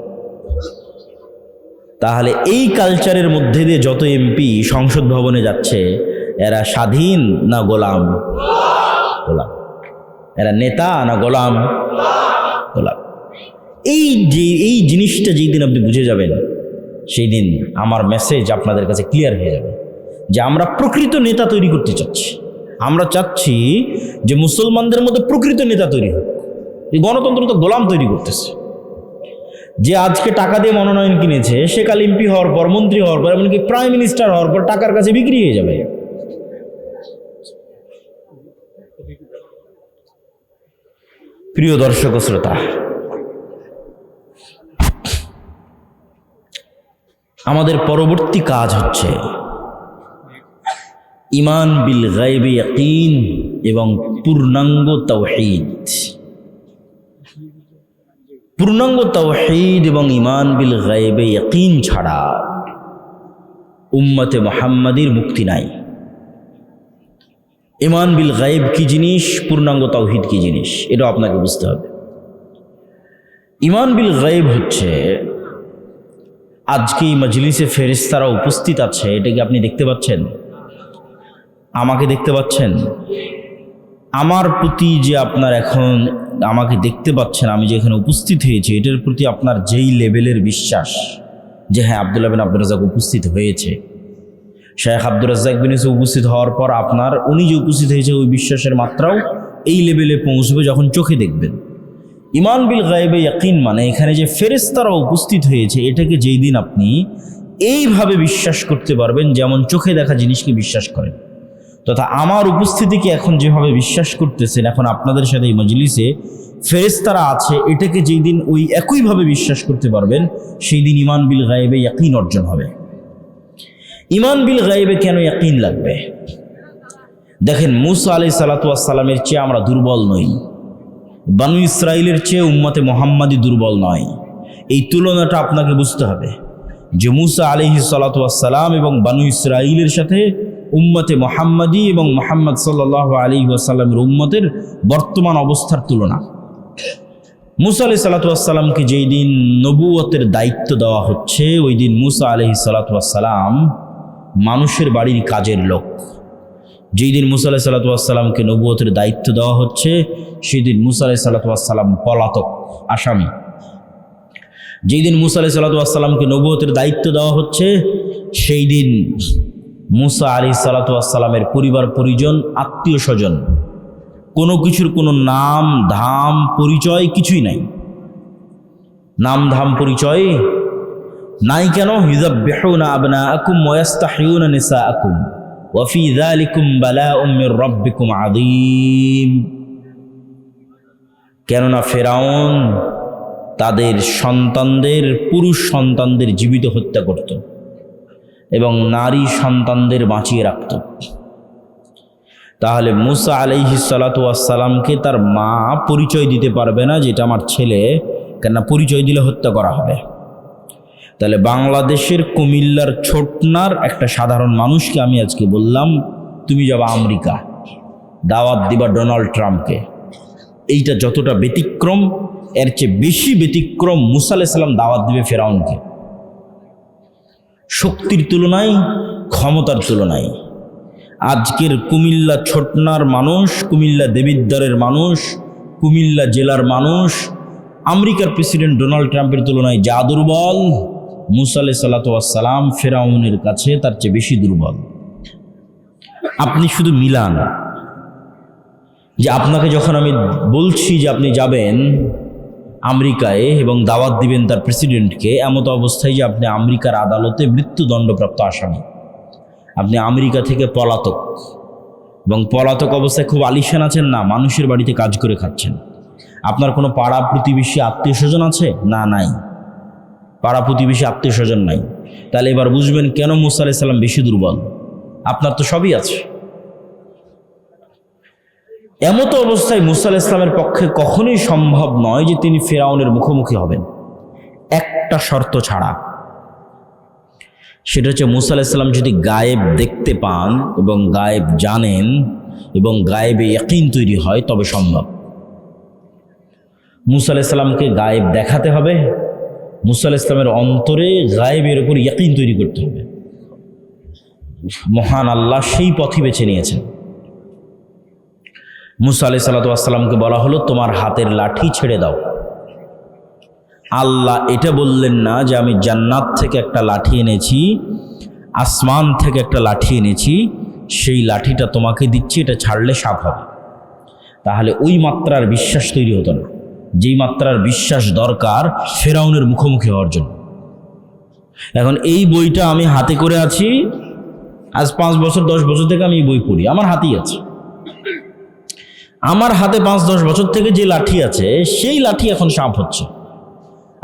তাহলে এই কালচারের মধ্যে দিয়ে যত এমপি সংসদ ভবনে যাচ্ছে, এরা স্বাধীন না গোলাম? গোলাম। এরা নেতা না গোলাম? গোলাম। এই জিনিসটা যেই দিন আপনি বুঝে যাবেন, সেই দিন আমার মেসেজ আপনাদের কাছে ক্লিয়ার হয়ে যাবে যে আমরা প্রকৃত নেতা তৈরি করতে চাচ্ছি। আমরা চাচ্ছি যে মুসলমানদের মধ্যে প্রকৃত নেতা তৈরি হোক। এই গণতন্ত্র তো গোলাম তৈরি করতেছে। যে আজকে টাকা দিয়ে মনোনয়ন কিনেছে, সে কাল এমপি হওয়ার পর, মন্ত্রী হওয়ার পর, এমনকি প্রাইম মিনিস্টার হওয়ার পর টাকার কাছে বিক্রি হয়ে যাবে। প্রিয় দর্শক ও শ্রোতা, আমাদের পরবর্তী কাজ হচ্ছে ঈমান বিল গায়বে ইয়াকিন এবং পূর্ণাঙ্গ তাওহীদ। পূর্ণাঙ্গ তাওহীদ এবং ঈমান বিল গায়বে ইয়াকিন ছাড়া উম্মতে মুহাম্মাদীর মুক্তি নাই। ঈমান বিল গায়ব কি জিনিস, পূর্ণাঙ্গ তাওহীদ কি জিনিস, এটা আপনাকে বুঝতে হবে। ঈমান বিল গায়ব হচ্ছে, আজকে এই মজলিসে ফেরেশতারা উপস্থিত আছে, এটা কি আপনি দেখতে পাচ্ছেন? আমাকে দেখতে পাচ্ছেন? আমার প্রতি যে আপনার এখন আমাকে দেখতে পাচ্ছেন, আমি যে এখানে উপস্থিত হয়েছি, এটার প্রতি আপনার যেই লেভেলের বিশ্বাস যে হ্যাঁ আব্দুল্লাহ বিন আব্দুর রাজ্জাক উপস্থিত হয়েছে, শেখ আব্দুর রাজ্জাক বিন ইউসুফ উপস্থিত হওয়ার পর আপনার উনি যে উপস্থিত হয়েছে ওই বিশ্বাসের মাত্রাও এই লেভেলে পৌঁছবে যখন চোখে দেখবেন। ঈমান বিল গায়বে ইয়াকিন মানে এখানে যে ফেরেশতারা উপস্থিত হয়েছে, এটাকে যেই দিন আপনি এইভাবে বিশ্বাস করতে পারবেন যেমন চোখে দেখা জিনিসকে বিশ্বাস করেন, তথা আমার উপস্থিতিকে এখন যেভাবে বিশ্বাস করতেছেন, এখন আপনাদের সাথে এই মজলিসে ফেরেশতারা আছে, এটাকে যেই দিন ওই একইভাবে বিশ্বাস করতে পারবেন, সেই দিন ঈমান বিল গায়বে ইয়াকিন অর্জন হবে। ঈমান বিল গায়বে কেন ইয়াকিন লাগবে? দেখেন, মূসা আলাইহিস সালাতু ওয়াস সালামের চেয়ে আমরা দুর্বল নই, বানু ইসরাইলের চেয়ে উম্মতে মুহাম্মাদি দুর্বল নয়। এই তুলনাটা আপনাকে বুঝতে হবে যে মূসা আলাইহিস সালাতু ওয়াস সালাম এবং বানু ইসরাইলের সাথে উম্মতে মুহাম্মাদি এবং মুহাম্মদ সাল্লাল্লাহু আলাইহি ওয়াসাল্লামের উম্মতের বর্তমান অবস্থার তুলনা। মূসা আলাইহিস সালাতু ওয়াস সালামকে যেই দিন নবুয়তের দায়িত্ব দেওয়া হচ্ছে, ওই দিন মূসা আলাইহিস সালাতু ওয়াস সালাম মানুষের বাড়ির কাজের লোক। যেই দিন মূসা আলাইহিস সালাতু ওয়াস সালামকে নবুয়তের দায়িত্ব দেওয়া হচ্ছে, সেই দিন মূসা আলাইহিস সালাতু ওয়াস সালাম পলাতক, আসামি। যেই দিন মূসা আলাইহিস সালাতু ওয়াস সালামকে নবুয়তের দায়িত্ব দেওয়া হচ্ছে, সেই দিন মূসা আলাইহিস সালাতু ওয়াস সালামের পরিবার পরিজন, আত্মীয় স্বজন, কোনো কিছুর কোনো নাম ধাম পরিচয় কিছুই নাই। নাম ধাম পরিচয় নাই কেন? ইউযাব্বিহুনা আবনাআকুম ওয়া ইস্তাহয়ুনা নিসাআকুম ওয়া ফী যালিকুম বালাউম মির রাব্বিকুম আযীম। কেননা ফেরাউন তাদের সন্তানদের, পুরুষ সন্তানদের জীবিত হত্যা করত এবং নারী সন্তানদের বাঁচিয়ে রাখত। তাহলে মূসা আলাইহিস সালাতু ওয়াস সালামকে তার মা পরিচয় দিতে পারবে না যেটা আমার ছেলে, কেননা পরিচয় দিলে হত্যা করা হবে। তাহলে বাংলাদেশের কুমিল্লার ছোটনার একটা সাধারণ মানুষকে আমি আজকে বললাম, তুমি যাবা আমেরিকা, দাওয়াত দিবা ডোনাল্ড ট্রাম্পকে। এইটা যতটা ব্যতিক্রম, এর চেয়ে বেশি ব্যতিক্রম মূসা আলাইহিস সালাম দাওয়াত দিবে ফেরাউনকে। শক্তির তুলনায় ক্ষমতার তুলনায়। আজকের কুমিল্লা ছোটনার মানুষ, কুমিল্লা দেবিদ্বারের মানুষ, কুমিল্লা জেলার মানুষ আমেরিকার প্রেসিডেন্ট ডোনাল্ড ট্রাম্পের তুলনায় যা দুর্বল, মুসা আলাইহিস সালাতু ওয়াস সালাম ফেরাউনের কাছে তার চেয়ে বেশি দুর্বল। আপনি শুধু মিলান যে আপনাকে যখন আমি বলছি যে আপনি যাবেন আমেরিকায় এবং দাওয়াত দিবেন তার প্রেসিডেন্টকে, এমত অবস্থায় যে আপনি আমেরিকার আদালতে মৃত্যুদণ্ডপ্রাপ্ত আসামি, আপনি আমেরিকা থেকে পলাতক, এবং পলাতক অবস্থায় খুব আলিশান আছেন না, মানুষের বাড়িতে কাজ করে খাচ্ছেন। আপনার কোনো পাড়া প্রতিবেশী আত্মীয় স্বজন আছে? না, নাই। পাড়া প্রতিবেশী আত্মীয় স্বজন নাই। তাহলে এবার বুঝবেন কেন মুসা আলাইহিস সালাম বেশি দুর্বল। আপনার তো সবই আছে। এমতো অবস্থায় মুসা আলাইহিস সালামের পক্ষে কখনোই সম্ভব নয় যে তিনি ফেরাউনের মুখোমুখি হবেন, একটা শর্ত ছাড়া। সেটা হচ্ছে মুসা আলাইহিস সালাম যদি গায়েব দেখতে পান এবং গায়েব জানেন এবং গায়েবে ইয়াকিন তৈরি হয় তবে সম্ভব। মুসা আলাইহিস সালামকে গায়েব দেখাতে হবে, মুসা আলাইহিস সালামের অন্তরে গায়েবের উপর ইয়াকিন তৈরি করতে হবে। মহান আল্লাহ সেই পথই বেছে নিয়েছেন। মুসা আলাইহিস সালাতু ওয়াস সালামকে বলা হলো তোমার হাতের লাঠি ছেড়ে দাও। আল্লাহ এটা বললেন না যে আমি জান্নাত থেকে একটা লাঠি এনেছি, আসমান থেকে একটা লাঠি এনেছি, সেই লাঠিটা তোমাকে দিচ্ছি, এটা ছাড়লে সাপ হবে। তাহলে ওই মাত্রার বিশ্বাস তৈরি হতো না যেই মাত্রার বিশ্বাস দরকার ফেরাউনের মুখোমুখি হওয়ার জন্য। এখন এই বইটা আমি হাতে করে আছি, আজ 5 বছর 10 বছর থেকে আমি এই বই পড়ি, আমার হাতেই আছে। আমার হাতে 5-10 বছর থেকে যে লাঠি আছে সেই লাঠি এখন সাপ হচ্ছে।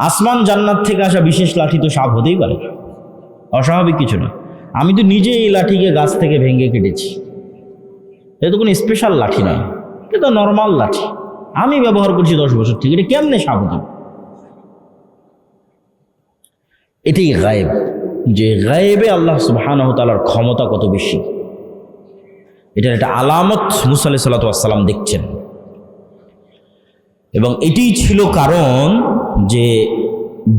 আসমান জান্নাত থেকে আসা বিশেষ লাঠি তো সাপ হতেই পারে, অস্বাভাবিক কিছু না। আমি তো নিজে এই লাঠিকে গাছ থেকে ভেঙে কেটেছি, এটা তো কোনো স্পেশাল লাঠি নয়, এটা তো নর্মাল লাঠি, আমি ব্যবহার করছি 10 বছর থেকে। এটা কেমনে সাপ হতে? এটাই গায়েব, যে গায়েবে আল্লাহ সুবহানাহু ওয়া তাআলার ক্ষমতা কত বেশি, এটার একটা আলামত মুসা আলাইহিস সালাতু ওয়াস সালাম দেখছেন। এবং এটাই ছিল কারণ যে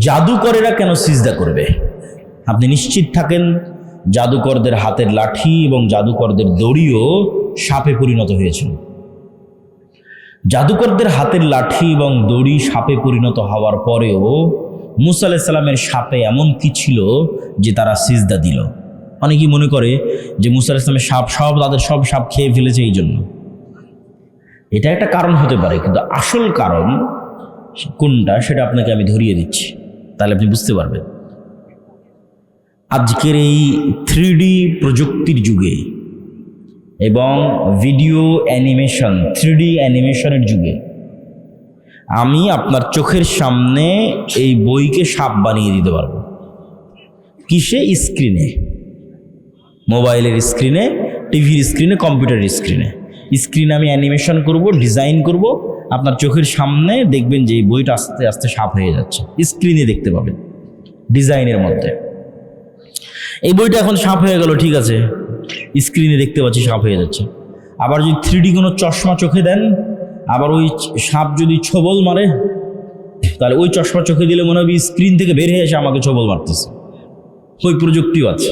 জাদুকরেরা কেন সিজদা করবে। আপনি নিশ্চিত থাকেন জাদুকরদের হাতের লাঠি এবং জাদুকরদের দড়িও সাপে পরিণত হয়েছিল। জাদুকরদের হাতের লাঠি এবং দড়ি সাপে পরিণত হওয়ার পরেও মুসা আলাইহিস সালামের সাপে এমন কি ছিল যে তারা সিজদা দিল। অনেকেই মনে করে যে মুসা আলাইহিস সালামের সাপ তাদের সব সাপ খেয়ে ফেলেছে এই জন্য। এটা একটা কারণ হতে পারে, কিন্তু আসল কারণ কোনটা সেটা আপনাকে আমি ধরিয়ে দিচ্ছি, তাহলে আপনি বুঝতে পারবেন। আজকের এই 3D প্রযুক্তির যুগে এবং ভিডিও অ্যানিমেশন 3D অ্যানিমেশনের যুগে আমি আপনার চোখের সামনে এই বইকে সাপ বানিয়ে দিতে পারবো। কিসে? স্ক্রিনে, মোবাইলের স্ক্রিনে, টিভির স্ক্রিনে, কম্পিউটারের স্ক্রিনে। স্ক্রিনে আমি অ্যানিমেশন করব, ডিজাইন করব, আপনার চোখের সামনে দেখবেন যে এই বইটা আস্তে আস্তে সাপ হয়ে যাচ্ছে, স্ক্রিনে দেখতে পাবেন ডিজাইনের মধ্যে। এই বইটা এখন সাপ হয়ে গেল, ঠিক আছে, স্ক্রিনে দেখতে পাচ্ছি সাপ হয়ে যাচ্ছে। আবার যদি 3D কোনো চশমা চোখে দেন, আবার ওই সাপ যদি ছোবল মারে, তাহলে ওই চশমা চোখে দিলে মনে হবে স্ক্রিন থেকে বের হয়ে এসে আমাকে ছোবল মারতেছে। ওই প্রযুক্তিও আছে।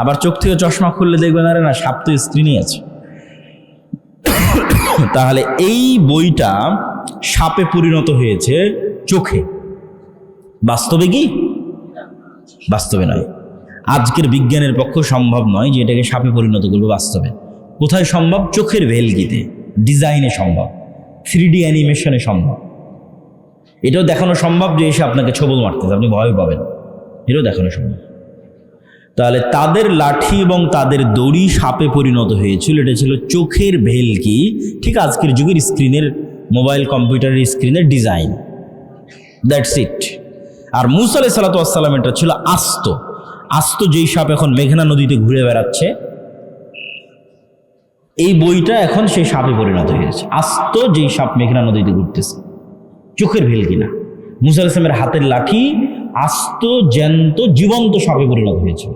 আবার চোখ থেকে চশমা খুললে দেখবেন আরে না, সাপ তো স্ক্রিনেই আছে। তাহলে এই বইটা সাপে পরিণত হয়েছে চোখে। বাস্তবে কি? বাস্তবে নয়। আজকের বিজ্ঞানের পক্ষে সম্ভব নয় যে এটাকে সাপে পরিণত করবে বাস্তবে। কোথায় সম্ভব? চোখের ভেলকিতে, ডিজাইনে সম্ভব, 3D অ্যানিমেশনে সম্ভব। এটাও দেখানো সম্ভব যে এসে আপনাকে ছোবল মারতেছে, আপনি ভয় পাবেন, এটাও দেখানো সম্ভব। তাহলে তাদের লাঠি এবং তাদের দড়ি সাপে পরিণত হয়েছিল, এটা ছিল চোখের ভেলকি। ঠিক আজকের যুগের স্ক্রিনের, মোবাইল কম্পিউটারের স্ক্রিনের ডিজাইন, দ্যাটস ইট। আর মুসা আলাইহিস সালাতু ওয়াস সালাম এটা ছিল আস্ত। আস্ত যেই সাপ এখন মেঘনা নদীতে ঘুরে বেড়াচ্ছে, এই বইটা এখন সেই সাপে পরিণত হয়েছে। আস্ত যেই সাপ মেঘনা নদীতে ঘুরতেছে, চোখের ভেলকি না। মুসা আলাইহিস সালামের হাতের লাঠি আস্ত জ্যান্ত জীবন্ত সাপে পরিণত হয়েছিল।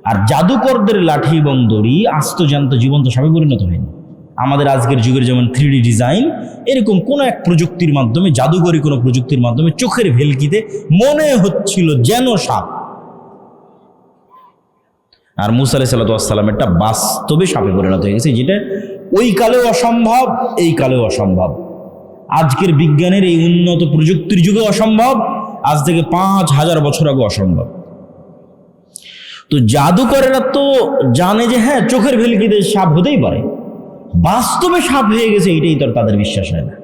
আর জাদুকরদের লাঠি এবং দড়ি আস্ত জ্যান্ত জীবন্ত সাপে পরিণত হয়নি। আমাদের আজকের যুগের যেমন 3D ডিজাইন, এরকম কোনো এক প্রযুক্তির মাধ্যমে, জাদুকরী কোনো প্রযুক্তির মাধ্যমে চোখের ভেলকিতে মনে হচ্ছিল যেন সাপ। আর মুসা আলাইহিস সালামেরটা বাস্তবে সাপে পরিণত হয়ে গেছে, যেটা ওই কালেও অসম্ভব, এই কালেও অসম্ভব। আজকের বিজ্ঞানের এই উন্নত প্রযুক্তির যুগে অসম্ভব, আজ থেকে 5000 বছর আগে অসম্ভব। তো জাদুকরেরা তো জানে যে হ্যাঁ চোখের ভেলকিতে সাপ হতেই পারে, বাস্তবে সাপ হয়ে গেছে এটাই তো তাদের বিশ্বাস হয় না।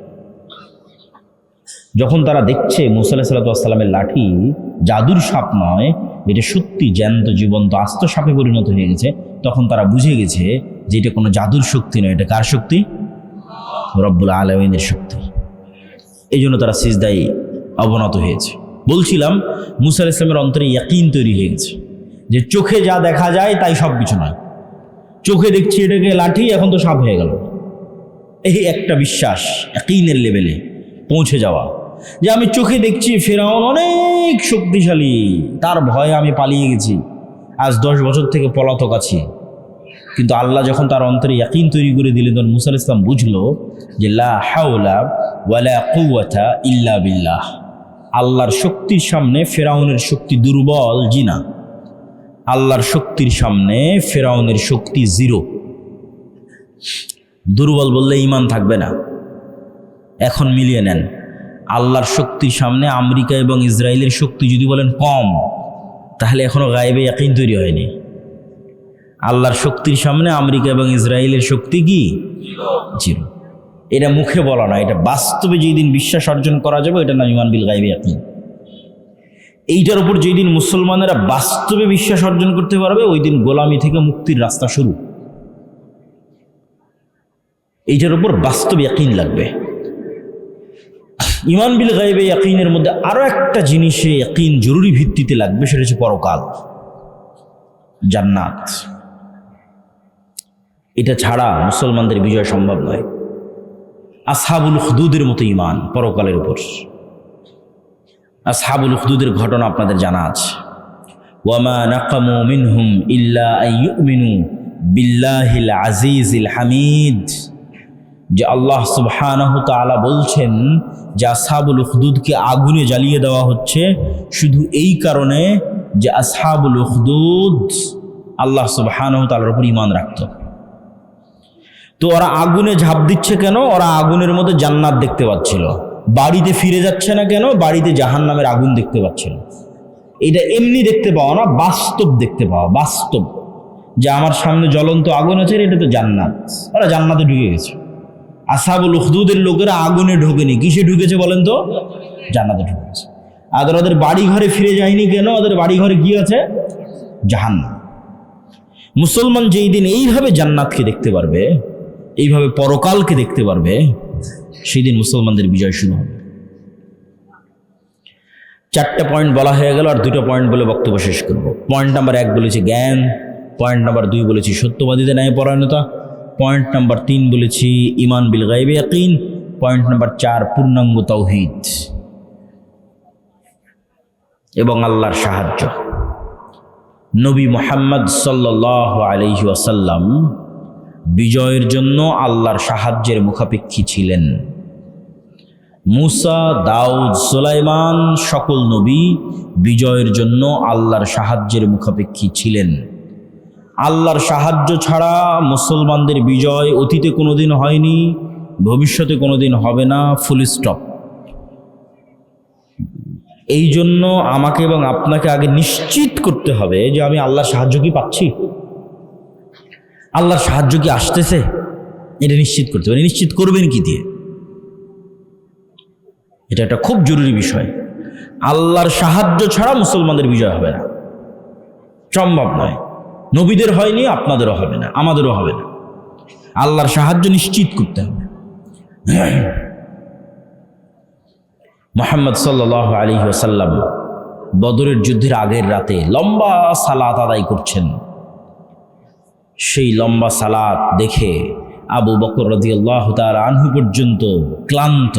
যখন তারা দেখছে মুসা আলাইহিস সালামের লাঠি জাদুর সাপ নয়, এটা সত্যি জ্যান্ত জীবন্ত আস্ত সাপে পরিণত হয়ে গেছে, তখন তারা বুঝে গেছে যে এটা কোনো জাদুর শক্তি নয়, এটা কার শক্তি? রব্বুল আলামিনের শক্তি। এই জন্য তারা সিজদায় অবনত হয়েছে। বলছিলাম মুসা আলাইহিস সালামের অন্তরে ইয়াকিন তৈরি হয়ে গেছে যে চোখে যা দেখা যায় তাই সব কিছু নয়। চোখে দেখছি এটাকে লাঠি, এখন তো সাপ হয়ে গেল। এই একটা বিশ্বাস, ইয়াকিনের লেভেলে পৌঁছে যাওয়া যে আমি চোখে দেখছি ফেরাউন অনেক শক্তিশালী, তার ভয়ে আমি পালিয়ে গেছি, আজ 10 বছর থেকে পলাতক আছি। কিন্তু আল্লাহ যখন তার অন্তরে ইয়াকিন তৈরি করে দিলেন, তখন মুসা আলাইহিস সালাম বুঝলো যে লা হাওলা ওয়ালা কুওয়াতা ইল্লা বিল্লাহ, আল্লাহর শক্তির সামনে ফেরাউনের শক্তি দুর্বল, জিনা। আল্লাহর শক্তির সামনে ফেরাউনের শক্তি জিরো। দুর্বল বললে ঈমান থাকবে না। এখন মিলিয়ে নেন, আল্লাহর শক্তির সামনে আমেরিকা এবং ইসরায়েলের শক্তি যদি বলেন কম, তাহলে এখনো গায়েবে ইয়াকিন তৈরি হয়নি। আল্লাহর শক্তির সামনে আমেরিকা এবং ইসরায়েলের শক্তি কি? জিরো। এটা মুখে বলা না, এটা বাস্তবে যেই দিন বিশ্বাস অর্জন করা যাবে, এটা নাম ঈমান বিল গায়বি ইয়াকিন। এইটার উপর যেই দিন মুসলমানেরা বাস্তবে বিশ্বাস অর্জন করতে পারবে, ওই দিন গোলামি থেকে মুক্তির রাস্তা শুরু। এইটার উপর বাস্তব ইয়াকিন লাগবে। ঈমান বিল গায়বি ইয়াকিনের মধ্যে আরো একটা জিনিসে ইয়াকিন জরুরি ভিত্তিতে লাগবে, সেটা হচ্ছে পরকাল, জান্নাত। এটা ছাড়া মুসলমানদের বিজয় সম্ভব নয়। আসহাবুল উখদুদের মতো ঈমান পরকালের উপর। আসহাবুল উখদুদের ঘটনা আপনাদের জানা আছে। ওয়ামা নাকামু মিনহুম ইল্লা আন ইউমিনু বিল্লাহিল আজিজিল হামিদ, যে আল্লাহ সুবহানাহু তাআলা বলছেন যে আসহাবুল উখদুদকে আগুনে জ্বালিয়ে দেওয়া হচ্ছে শুধু এই কারণে যে আসহাবুল উখদুদ আল্লাহ সুবহানাহু তাআলার উপর ঈমান রাখত। তো ওরা আগুনে ঝাঁপ দিচ্ছে কেন? ওরা আগুনের মধ্যে জান্নাত দেখতে পাচ্ছিল। বাড়িতে ফিরে যাচ্ছে না কেন? বাড়িতে জাহান্নামের আগুন দেখতে পাচ্ছিল। এটা এমনি দেখতে পাওয়া না, বাস্তব দেখতে পাওয়া। বাস্তব যে আমার সামনে জ্বলন্ত আগুন আছে, এটা তো জান্নাত। ওরা জান্নাতে ঢুকে গেছে। আসহাবুল উখদুদের লোকেরা আগুনে ঢোকেনি, কিসে ঢুকেছে বলেন তো? জান্নাতে ঢুকেছে। আর ওদের বাড়ি ঘরে ফিরে যায়নি কেন? ওদের বাড়ি ঘরে কি আছে? জাহান্নাম। মুসলমান যেই দিন এইভাবে জান্নাতকে দেখতে পারবে, এইভাবে পরকালকে দেখতে পারবে, সেই দিন মুসলমানদের বিজয় শুরু হবে। 4টা পয়েন্ট বলা হয়ে গেল, আর 2টা পয়েন্ট বলে বক্তব্য শেষ করব। পয়েন্ট নাম্বার 1 বলেছি জ্ঞান, পয়েন্ট নাম্বার 2 বলেছি সত্যবাদীদের ন্যায়পরায়ণতা, পয়েন্ট নাম্বার 3 বলেছি ঈমান বিল গায়বি ইয়াকিন, পয়েন্ট নাম্বার 4 পূর্ণাঙ্গ তাওহীদ এবং আল্লাহর সাহায্য। নবী মুহাম্মদ সাল্লাল্লাহু আলাইহি ওয়াসাল্লাম বিজয়ের জন্য আল্লাহর সাহায্যের মুখাপেক্ষী ছিলেন। মুসা, দাউদ, সুলাইমান সকল নবী বিজয়ের জন্য আল্লাহর সাহায্যের মুখাপেক্ষী ছিলেন। আল্লাহর সাহায্য ছাড়া মুসলমানদের বিজয় অতীতে কোনোদিন হয়নি, ভবিষ্যতে কোনোদিন হবে না, ফুল স্টপ। এই জন্য আমাকে এবং আপনাকে আগে নিশ্চিত করতে হবে যে আমি আল্লাহর সাহায্য কি পাচ্ছি, আল্লাহর সাহায্য কি আসতেছে, এটা নিশ্চিত করতে হবে। নিশ্চিত করবেন কি দিয়ে? এটা একটা খুব জরুরি বিষয়। আল্লাহর সাহায্য ছাড়া মুসলমানদের বিজয় হবে না, সম্ভব নয়। নবীদের হয়নি, আপনাদেরও হবে না, আমাদেরও হবে না। আল্লাহর সাহায্য নিশ্চিত করতে হবে। মুহাম্মদ সাল্লাল্লাহু আলাইহি ওয়াসাল্লাম বদরের যুদ্ধের আগের রাতে লম্বা সালাত আদায় করছেন। সেই লম্বা সালাত দেখে আবু বকর রাদিয়াল্লাহু তাআলা আনহু পর্যন্ত ক্লান্ত।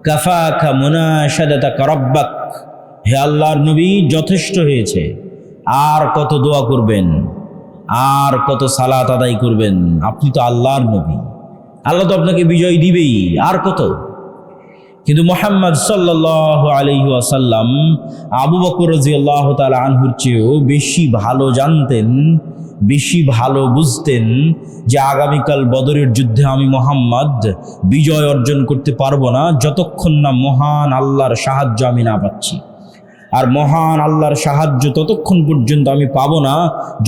কাফাকা মুনাশাদাতাকা রাব্বাক, হে আল্লাহর নবী যথেষ্ট হয়েছে, আর কত দোয়া করবেন, আর কত সালাত আদায় করবেন? আপনি তো আল্লাহর নবী, আল্লাহ তো আপনাকে বিজয় দিবেই, আর কত? কিন্তু মুহাম্মদ সাল্লাল্লাহু আলাইহি ওয়াসাল্লাম আবু বকর রাদিয়াল্লাহু তাআলা আনহুর চেয়েও বেশি ভালো জানতেন, বেশি ভালো বুঝতেন যে আগামীকাল বদরের যুদ্ধে আমি মুহাম্মদ বিজয় অর্জন করতে পারবো না যতক্ষণ না মহান আল্লাহর সাহায্য আমি না পাচ্ছি। আর মহান আল্লাহর সাহায্য ততক্ষণ পর্যন্ত আমি পাবো না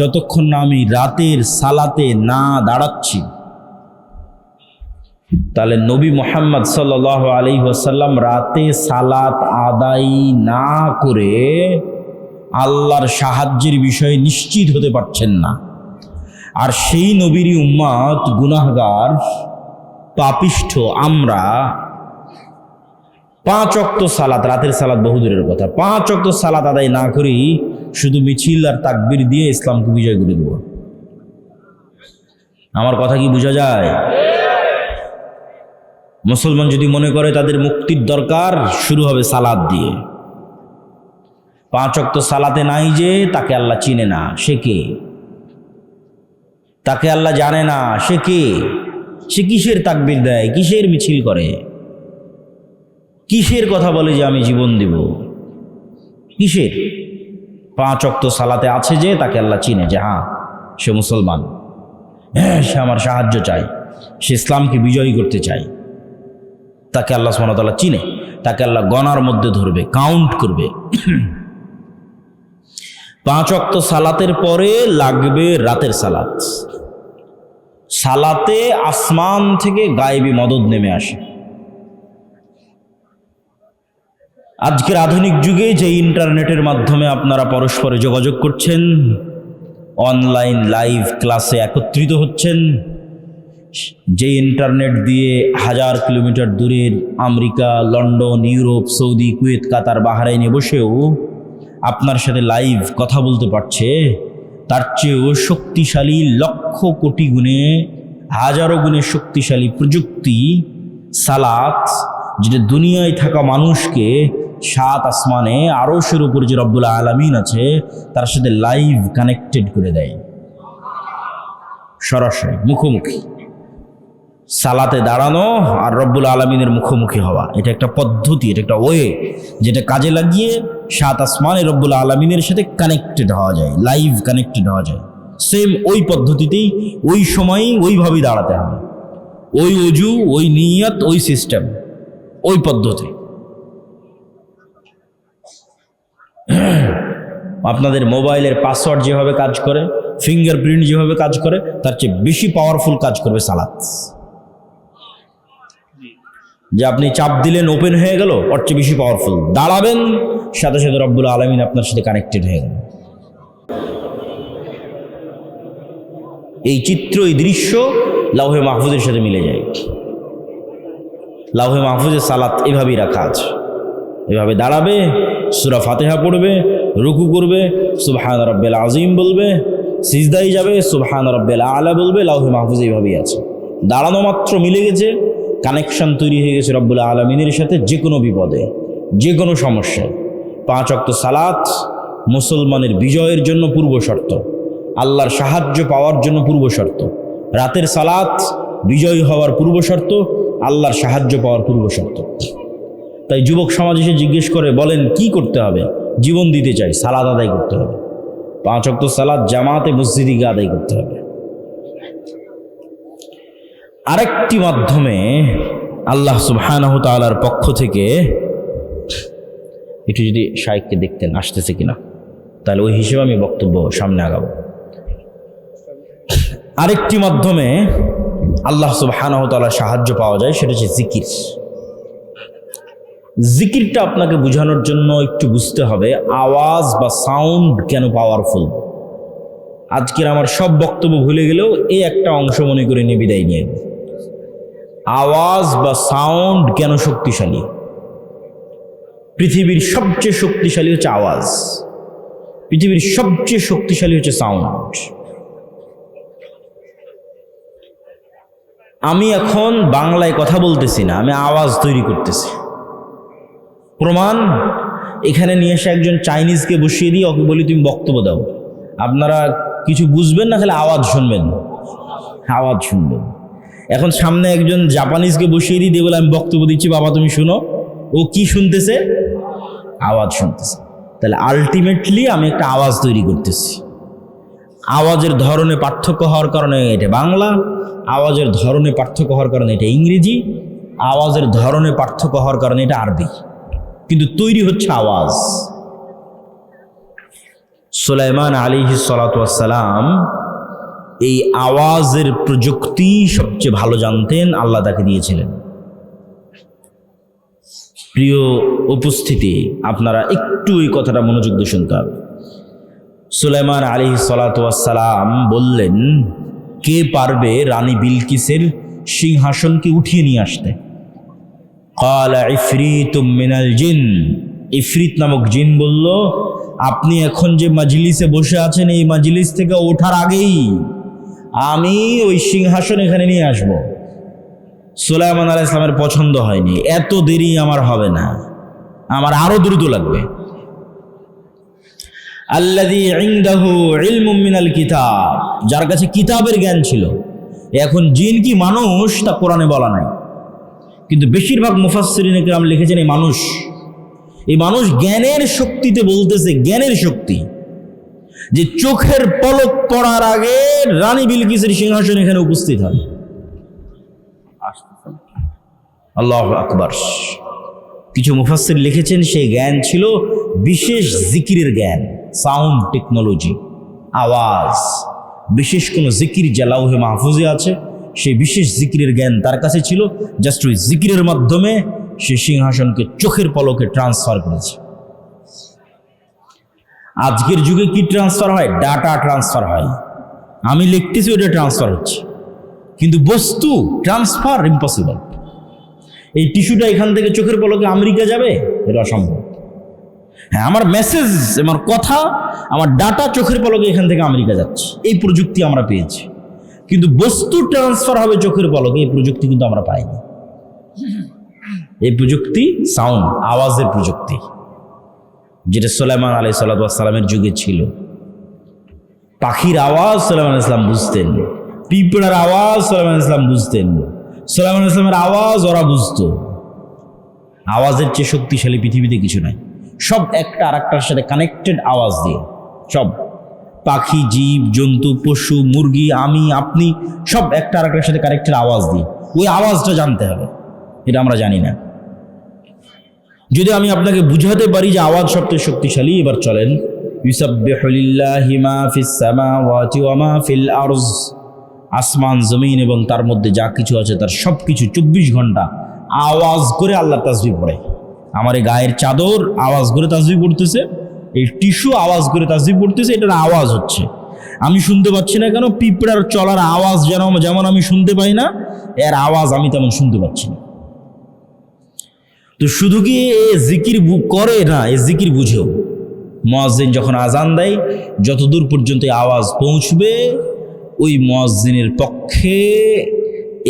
যতক্ষণ না আমি রাতের সালাতে না দাঁড়াচ্ছি। তাহলে নবী মুহাম্মদ সাল্লাল্লাহু আলাইহি ওয়াসাল্লাম রাতে সালাত আদায় না করে আল্লাহর সাহায্যের বিষয়ে নিশ্চিত হতে পারছেন না। আর সেই নবীরই উম্মত গুনাহগার পাপিষ্ঠ আমরা 5 ওয়াক্ত সালাত, রাতের সালাত বহুদূরের কথা, 5 ওয়াক্ত সালাত আদায় না করি শুধু মিছিল আর তাকবীর দিয়ে ইসলামকে বিজয় করে দেব। আমার কথা কি বোঝা যায়? মুসলমান যদি মনে করে তাদের মুক্তির দরকার, শুরু হবে সালাত দিয়ে। 5 ওয়াক্ত সালাতে নাই যে তাকে আল্লাহ চিনে না, সে কে? তাকে আল্লাহ জানে না, সে কে? সে কিসের তাকবীর দেয়, কিসের মিছিল করে, কিসের কথা বলে যে আমি জীবন দিব, কিসের? 5 ওয়াক্ত সালাতে আছে যে তাকে আল্লাহ চিনে যে হ্যাঁ সে মুসলমান, হ্যাঁ সে আমার সাহায্য চায়, সে ইসলামকে বিজয়ী করতে চায়। তাকে আল্লাহ সুবহানাহু ওয়া তাআলা চিনে, তাকে আল্লাহ গণার মধ্যে ধরবে, কাউন্ট করবে। 5 ওয়াক্ত সালাতের পরে লাগবে রাতের সালাত। সালাতে আসমান থেকে গায়েবী মদদ নেমে আসে। আজকের আধুনিক যুগে যে ইন্টারনেটের মাধ্যমে আপনারা পরস্পরে যোগাযোগ করছেন, অনলাইন লাইভ ক্লাসে একত্রিত হচ্ছেন, যে ইন্টারনেট দিয়ে 1000 কিলোমিটার দূরের America, London, Europe, Saudi, Kuwait, Qatar, বাহরাইনে বসেও আপনার সাথে লাইভ কথা বলতে পারছে, তার চেয়েও শক্তিশালী লক্ষ কোটি গুণে, হাজারো গুণে শক্তিশালী প্রযুক্তি সালাত, যেটা দুনিয়ায় থাকা মানুষকে 7 আসমানে আরশের উপর যে রব্বুল আলামিন আছে তার সাথে লাইভ কানেক্টেড করে দেয়, সরাসরি মুখোমুখি। সালাতে দাঁড়ানো আর রব্বুল আলামিনের মুখোমুখি হওয়া, এটা একটা পদ্ধতি, এটা একটা ওয়ে, যেটা কাজে লাগিয়ে 7 আসমানে রব্বুল আলামিনের সাথে কানেক্টেড হওয়া যায়, লাইভ কানেক্টেড হওয়া যায়। সেম ওই পদ্ধতিতেই, ওই সময়ই ওইভাবেই দাঁড়াতে হবে, ওই ওযু, ওই নিয়ত, ওই সিস্টেম, ওই পদ্ধতি। আপনাদের মোবাইলের পাসওয়ার্ড যেভাবে কাজ করে, ফিঙ্গারপ্রিন্ট যেভাবে কাজ করে, তার চেয়ে বেশি পাওয়ারফুল কাজ করবে সালাত। যে আপনি চাপ দিলেন ওপেন হয়ে গেল, ওর চেয়ে বেশি পাওয়ারফুল। দাঁড়াবেন, সাথে সাথে রব্বুল আলামিন আপনার সাথে কানেক্টেড হয়ে গেল। এই চিত্র, এই দৃশ্য লাউহে মাহফুজের সাথে মিলে যায়। লাউহে মাহফুজের সালাত এভাবেই রাখা আছে। এভাবে দাঁড়াবে, সূরা ফাতিহা পড়বে, রুকু করবে, সুবহান রাব্বিল আযীম বলবে, সিজদায় যাবে, সুবহান রাব্বিল আলা বলবে। লাউহে মাহফুজ এইভাবেই আছে। দাঁড়ানো মাত্র মিলে গেছে, কানেকশন তৈরি হয়ে গেছে রব্বুল আলামিনের সাথে। যে কোনো বিপদে, যে কোনো সমস্যায় 5 ওয়াক্ত সালাত মুসলমানের বিজয়ের জন্য পূর্ব শর্ত, আল্লাহর সাহায্য পাওয়ার জন্য পূর্ব শর্ত। রাতের সালাত বিজয়ী হওয়ার পূর্ব শর্ত, আল্লাহর সাহায্য পাওয়ার পূর্ব শর্ত। তাই যুবক সমাজ এসে জিজ্ঞেস করে, বলেন কি করতে হবে? জীবন দিতে চাই, সালাত আদায় করতে হবে। 5 ওয়াক্ত সালাত জামাতে মসজিদে গিয়ে আদায় করতে হবে। আরেকটি মাধ্যমে আল্লাহ সুবহানাহু তাআলার পক্ষ থেকে, একটু যদি শাইখকে দেখতেন আসতেছে কিনা, তাহলে ওই হিসেবে আমি বক্তব্য সামনে আগাবো। আরেকটি মাধ্যমে আল্লাহ সুবহানাহু তাআলার সাহায্য পাওয়া যায়, সেটা হচ্ছে জিকির। জিকিরটা আপনাকে বোঝানোর জন্য একটু বুঝতে হবে আওয়াজ বা সাউন্ড কেন পাওয়ারফুল। আজকের আমার সব বক্তব্য ভুলে গেলেও এই একটা অংশ মনে করে নিয়ে বিদায় নিয়ে, আওয়াজ বা সাউন্ড কেন শক্তিশালী। পৃথিবীর সবচেয়ে শক্তিশালী হচ্ছে আওয়াজ, পৃথিবীর সবচেয়ে শক্তিশালী হচ্ছে সাউন্ড। আমি এখন বাংলায় কথা বলতেছি না, আমি আওয়াজ তৈরি করতেছি। প্রমাণ, এখানে নিয়ে এসে একজন চাইনিজকে বসিয়ে দিয়ে ওকে বলি তুমি বক্তব্য দাও। আপনারা কিছু বুঝবেন না, খালি আওয়াজ শুনবেন, আওয়াজ শুনবেন। এখন সামনে একজন জাপানিজকে বসিয়ে দিয়ে বলে আমি বক্তব্য দিচ্ছি, বাবা তুমি শুনো, ও কি শুনতেছে? আওয়াজ শুনতেছে। তাহলে আলটিমেটলি আমি একটা আওয়াজ তৈরি করতেছি। আওয়াজের ধরনে পার্থক্য হওয়ার কারণে এটা বাংলা, আওয়াজের ধরনে পার্থক্য হওয়ার কারণে এটা ইংরেজি, আওয়াজের ধরনে পার্থক্য হওয়ার কারণে এটা আরবি, কিন্তু তৈরি হচ্ছে আওয়াজ। সুলাইমান আলাইহিস সালাতু ওয়াস সালাম এই আওয়াজের প্রযুক্তি সবচেয়ে ভালো জানতেন, আল্লাহ তাকে দিয়েছিলেন। প্রিয় উপস্থিতি, আপনারা একটু এই কথাটা মনোযোগ দিয়ে শুনতে হবে। সুলাইমান আলাইহিস সালাতু ওয়াস সালাম বললেন, কে পারবে রানী বিলকিসের সিংহাসনকে উঠিয়ে নিয়ে আসতে? ক্বালা ইফরিতুম মিনাল জিন, ইফরিত নামক জিন বলল, আপনি এখন যে মাজলিসে বসে আছেন এই মাজলিস থেকে ওঠার আগেই আমি ওই সিংহাসন এখানে নিয়ে আসব। সুলাইমান আলাইহিস সালামের পছন্দ হয়নি, এত দেরি আমার হবে না, আমার আরো দ্রুত লাগবে। আল্লাযী ইনদাহু ইলমুম মিনাল কিতাব, যার কাছে কিতাবের জ্ঞান ছিল। এখন জিন কি মানুষ তা কোরআনে বলা নাই, কিন্তু বেশিরভাগ মুফাসসিরিনে কিরাম লিখেছেন এই মানুষ জ্ঞানের শক্তিতে বলতেছে, জ্ঞানের শক্তি, যে চোখের পলক পড়ার আগে রানী বিলকিসের সিংহাসন এখানে উপস্থিত হয়। আল্লাহু আকবার। কিছু মুফাসসির লিখেছেন সেই জ্ঞান ছিল বিশেষ জিকিরের জ্ঞান, সাউন্ড টেকনোলজি, আওয়াজ, বিশেষ কোনো জিকির যা লাউহে মাহফুজে আছে, সেই বিশেষ জিকিরের জ্ঞান তার কাছে ছিল। জাস্ট ওই জিকিরের মাধ্যমে সে সিংহাসনকে চোখের পলকে ট্রান্সফার করেছে। আজকের যুগে কি ট্রান্সফার হয়? ডাটা ট্রান্সফার হয়। আমি লিখতেছি, ওটা ট্রান্সফার হচ্ছে, কিন্তু বস্তু ট্রান্সফার ইম্পসিবল। এই টিস্যুটা এখান থেকে চোখের পলকে আমেরিকা যাবে, এটা অসম্ভব। হ্যাঁ, আমার মেসেজ, আমার কথা, আমার ডাটা চোখের পলকে এখান থেকে আমেরিকা যাচ্ছে, এই প্রযুক্তি আমরা পেয়েছি। কিন্তু বস্তু ট্রান্সফার হবে চোখের পলকে, এই প্রযুক্তি কিন্তু আমরা পাইনি। এই প্রযুক্তি সাউন্ড, আওয়াজের প্রযুক্তি, যেটা সুলাইমান আলাইহিস সালাতু ওয়াস সালামের যুগে ছিল। পাখির আওয়াজ সুলাইমান আলাইহিস সালাম বুঝতেন, পিঁপড়ার আওয়াজ সুলাইমান আলাইহিস সালাম বুঝতেন, সুলাইমান আলাইহিস সালামের আওয়াজ ওরা বুঝতো। আওয়াজের চেয়ে শক্তিশালী পৃথিবীতে কিছু নাই। সব একটা আরেকটার সাথে কানেক্টেড আওয়াজ দিয়ে, সব পাখি, জীব জন্তু, পশু, মুরগি, আমি, আপনি, সব একটা আরেকটার সাথে কানেক্টেড আওয়াজ দিয়ে। ওই আওয়াজটা জানতে হবে, এটা আমরা জানি না। যদি আমি আপনাকে বুঝাতে পারি যে আওয়াজ সবচেয়ে শক্তিশালী, এবার চলেন, ইউসাব্বিহু লিল্লাহি মা ফিস সামাওয়াতি ওয়া মা ফিল আরজ, আসমান জমিন এবং তার মধ্যে যা কিছু আছে তার সব কিছু 24 ঘন্টা আওয়াজ করে আল্লাহ তাসবিহ পড়ে। আমার এই গায়ের চাদর আওয়াজ করে তাসবিহ পড়তেছে, এই টিস্যু আওয়াজ করে তাসবিহ পড়তেছে, এটার আওয়াজ হচ্ছে। আমি শুনতে পাচ্ছি না কেন? পিঁপড়ার চলার আওয়াজ যেমন আমি শুনতে পাই না, এর আওয়াজ আমি তেমন শুনতে পাচ্ছি না। তো শুধু কি এ জিকির করে না, এ জিকির বুঝেও। মুয়াজ্জিন যখন আজান দেয়, যতদূর পর্যন্ত আওয়াজ পৌঁছবে ওই মুয়াজ্জিনের পক্ষে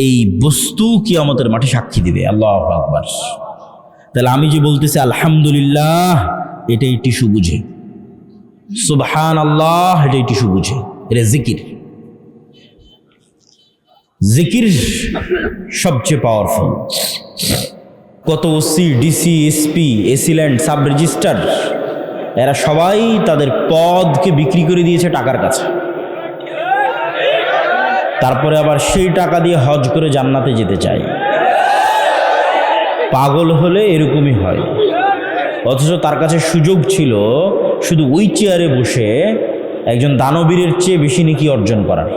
এই বস্তু কিয়ামতের মাঠে সাক্ষী দিবে। আল্লাহু আকবার। তাহলে আমি যে বলতেছি আলহামদুলিল্লাহ, এটাই টিস্যু বুঝে। সুবহানাল্লাহ, এটাই টিস্যু বুঝে। এটা জিকির। জিকির সবচেয়ে পাওয়ারফুল। কত OC, DC, SP, AC land, sub registrar, এরা সবাই তাদের পদকে বিক্রি করে দিয়েছে টাকার কাছে। তারপরে আবার সেই টাকা দিয়ে হজ করে জান্নাতে যেতে চায়। পাগল হলে এরকমই হয়। অথচ তার কাছে সুযোগ ছিল শুধু ওই চেয়ারে বসে একজন দানবীরের চেয়ে বেশি নেকি অর্জন করার,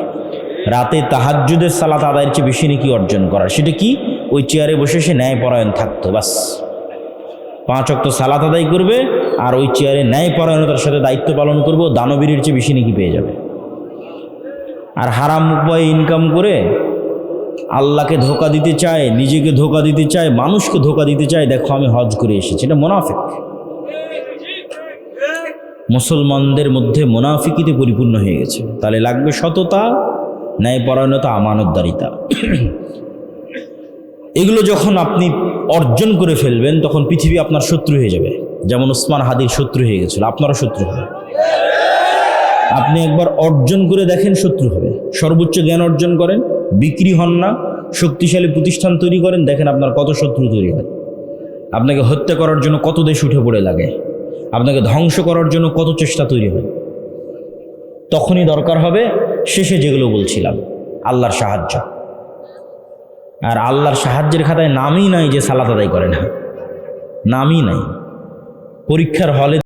রাতে তাহাজ্জুদের সালাত আদায়ের চেয়ে বেশি নেকি অর্জন করার। সেটা কি? ওই চেয়ারে বসে সে ন্যায়পরায়ণ থাকতো, বাস 5 ওয়াক্ত সালাত আদায় করবে আর ওই চেয়ারে ন্যায়পরায়ণতার সাথে দায়িত্ব পালন করবো, দানবীরের চেয়ে বেশি নেকি পেয়ে যাবে। আর হারাম উপায়ে ইনকাম করে আল্লাহকে ধোকা দিতে চায়, নিজেকে ধোকা দিতে চায়, মানুষকে ধোকা দিতে চায়, দেখো আমি হজ করে এসেছি। এটা মুনাফিক। মুসলমানদের মধ্যে মুনাফিকিতে পরিপূর্ণ হয়ে গেছে। তাহলে লাগবে সততা, ন্যায়পরায়ণতা, আমানতদারিতা। এগুলো যখন আপনি অর্জন করে ফেলবেন তখন পৃথিবী আপনার শত্রু হয়ে যাবে। যেমন ওসমান হাদির শত্রু হয়ে গেছিল, আপনারও শত্রু হবে। আপনি একবার অর্জন করে দেখেন, শত্রু হবে। সর্বোচ্চ জ্ঞান অর্জন করেন, বিক্রি হন না, শক্তিশালী প্রতিষ্ঠান তৈরি করেন, দেখেন আপনার কত শত্রু তৈরি হয়। আপনাকে হত্যা করার জন্য কত দেশ উঠে পড়ে লাগে, আপনাকে ধ্বংস করার জন্য কত চেষ্টা তৈরি হয়। তখনই দরকার হবে শেষে যেগুলো বলছিলাম, আল্লাহর সাহায্য। আর আল্লাহর সাহায্যের খাতায় নামই নাই যে সালাত আদায় করে না, নামই নাই। পরীক্ষার হলে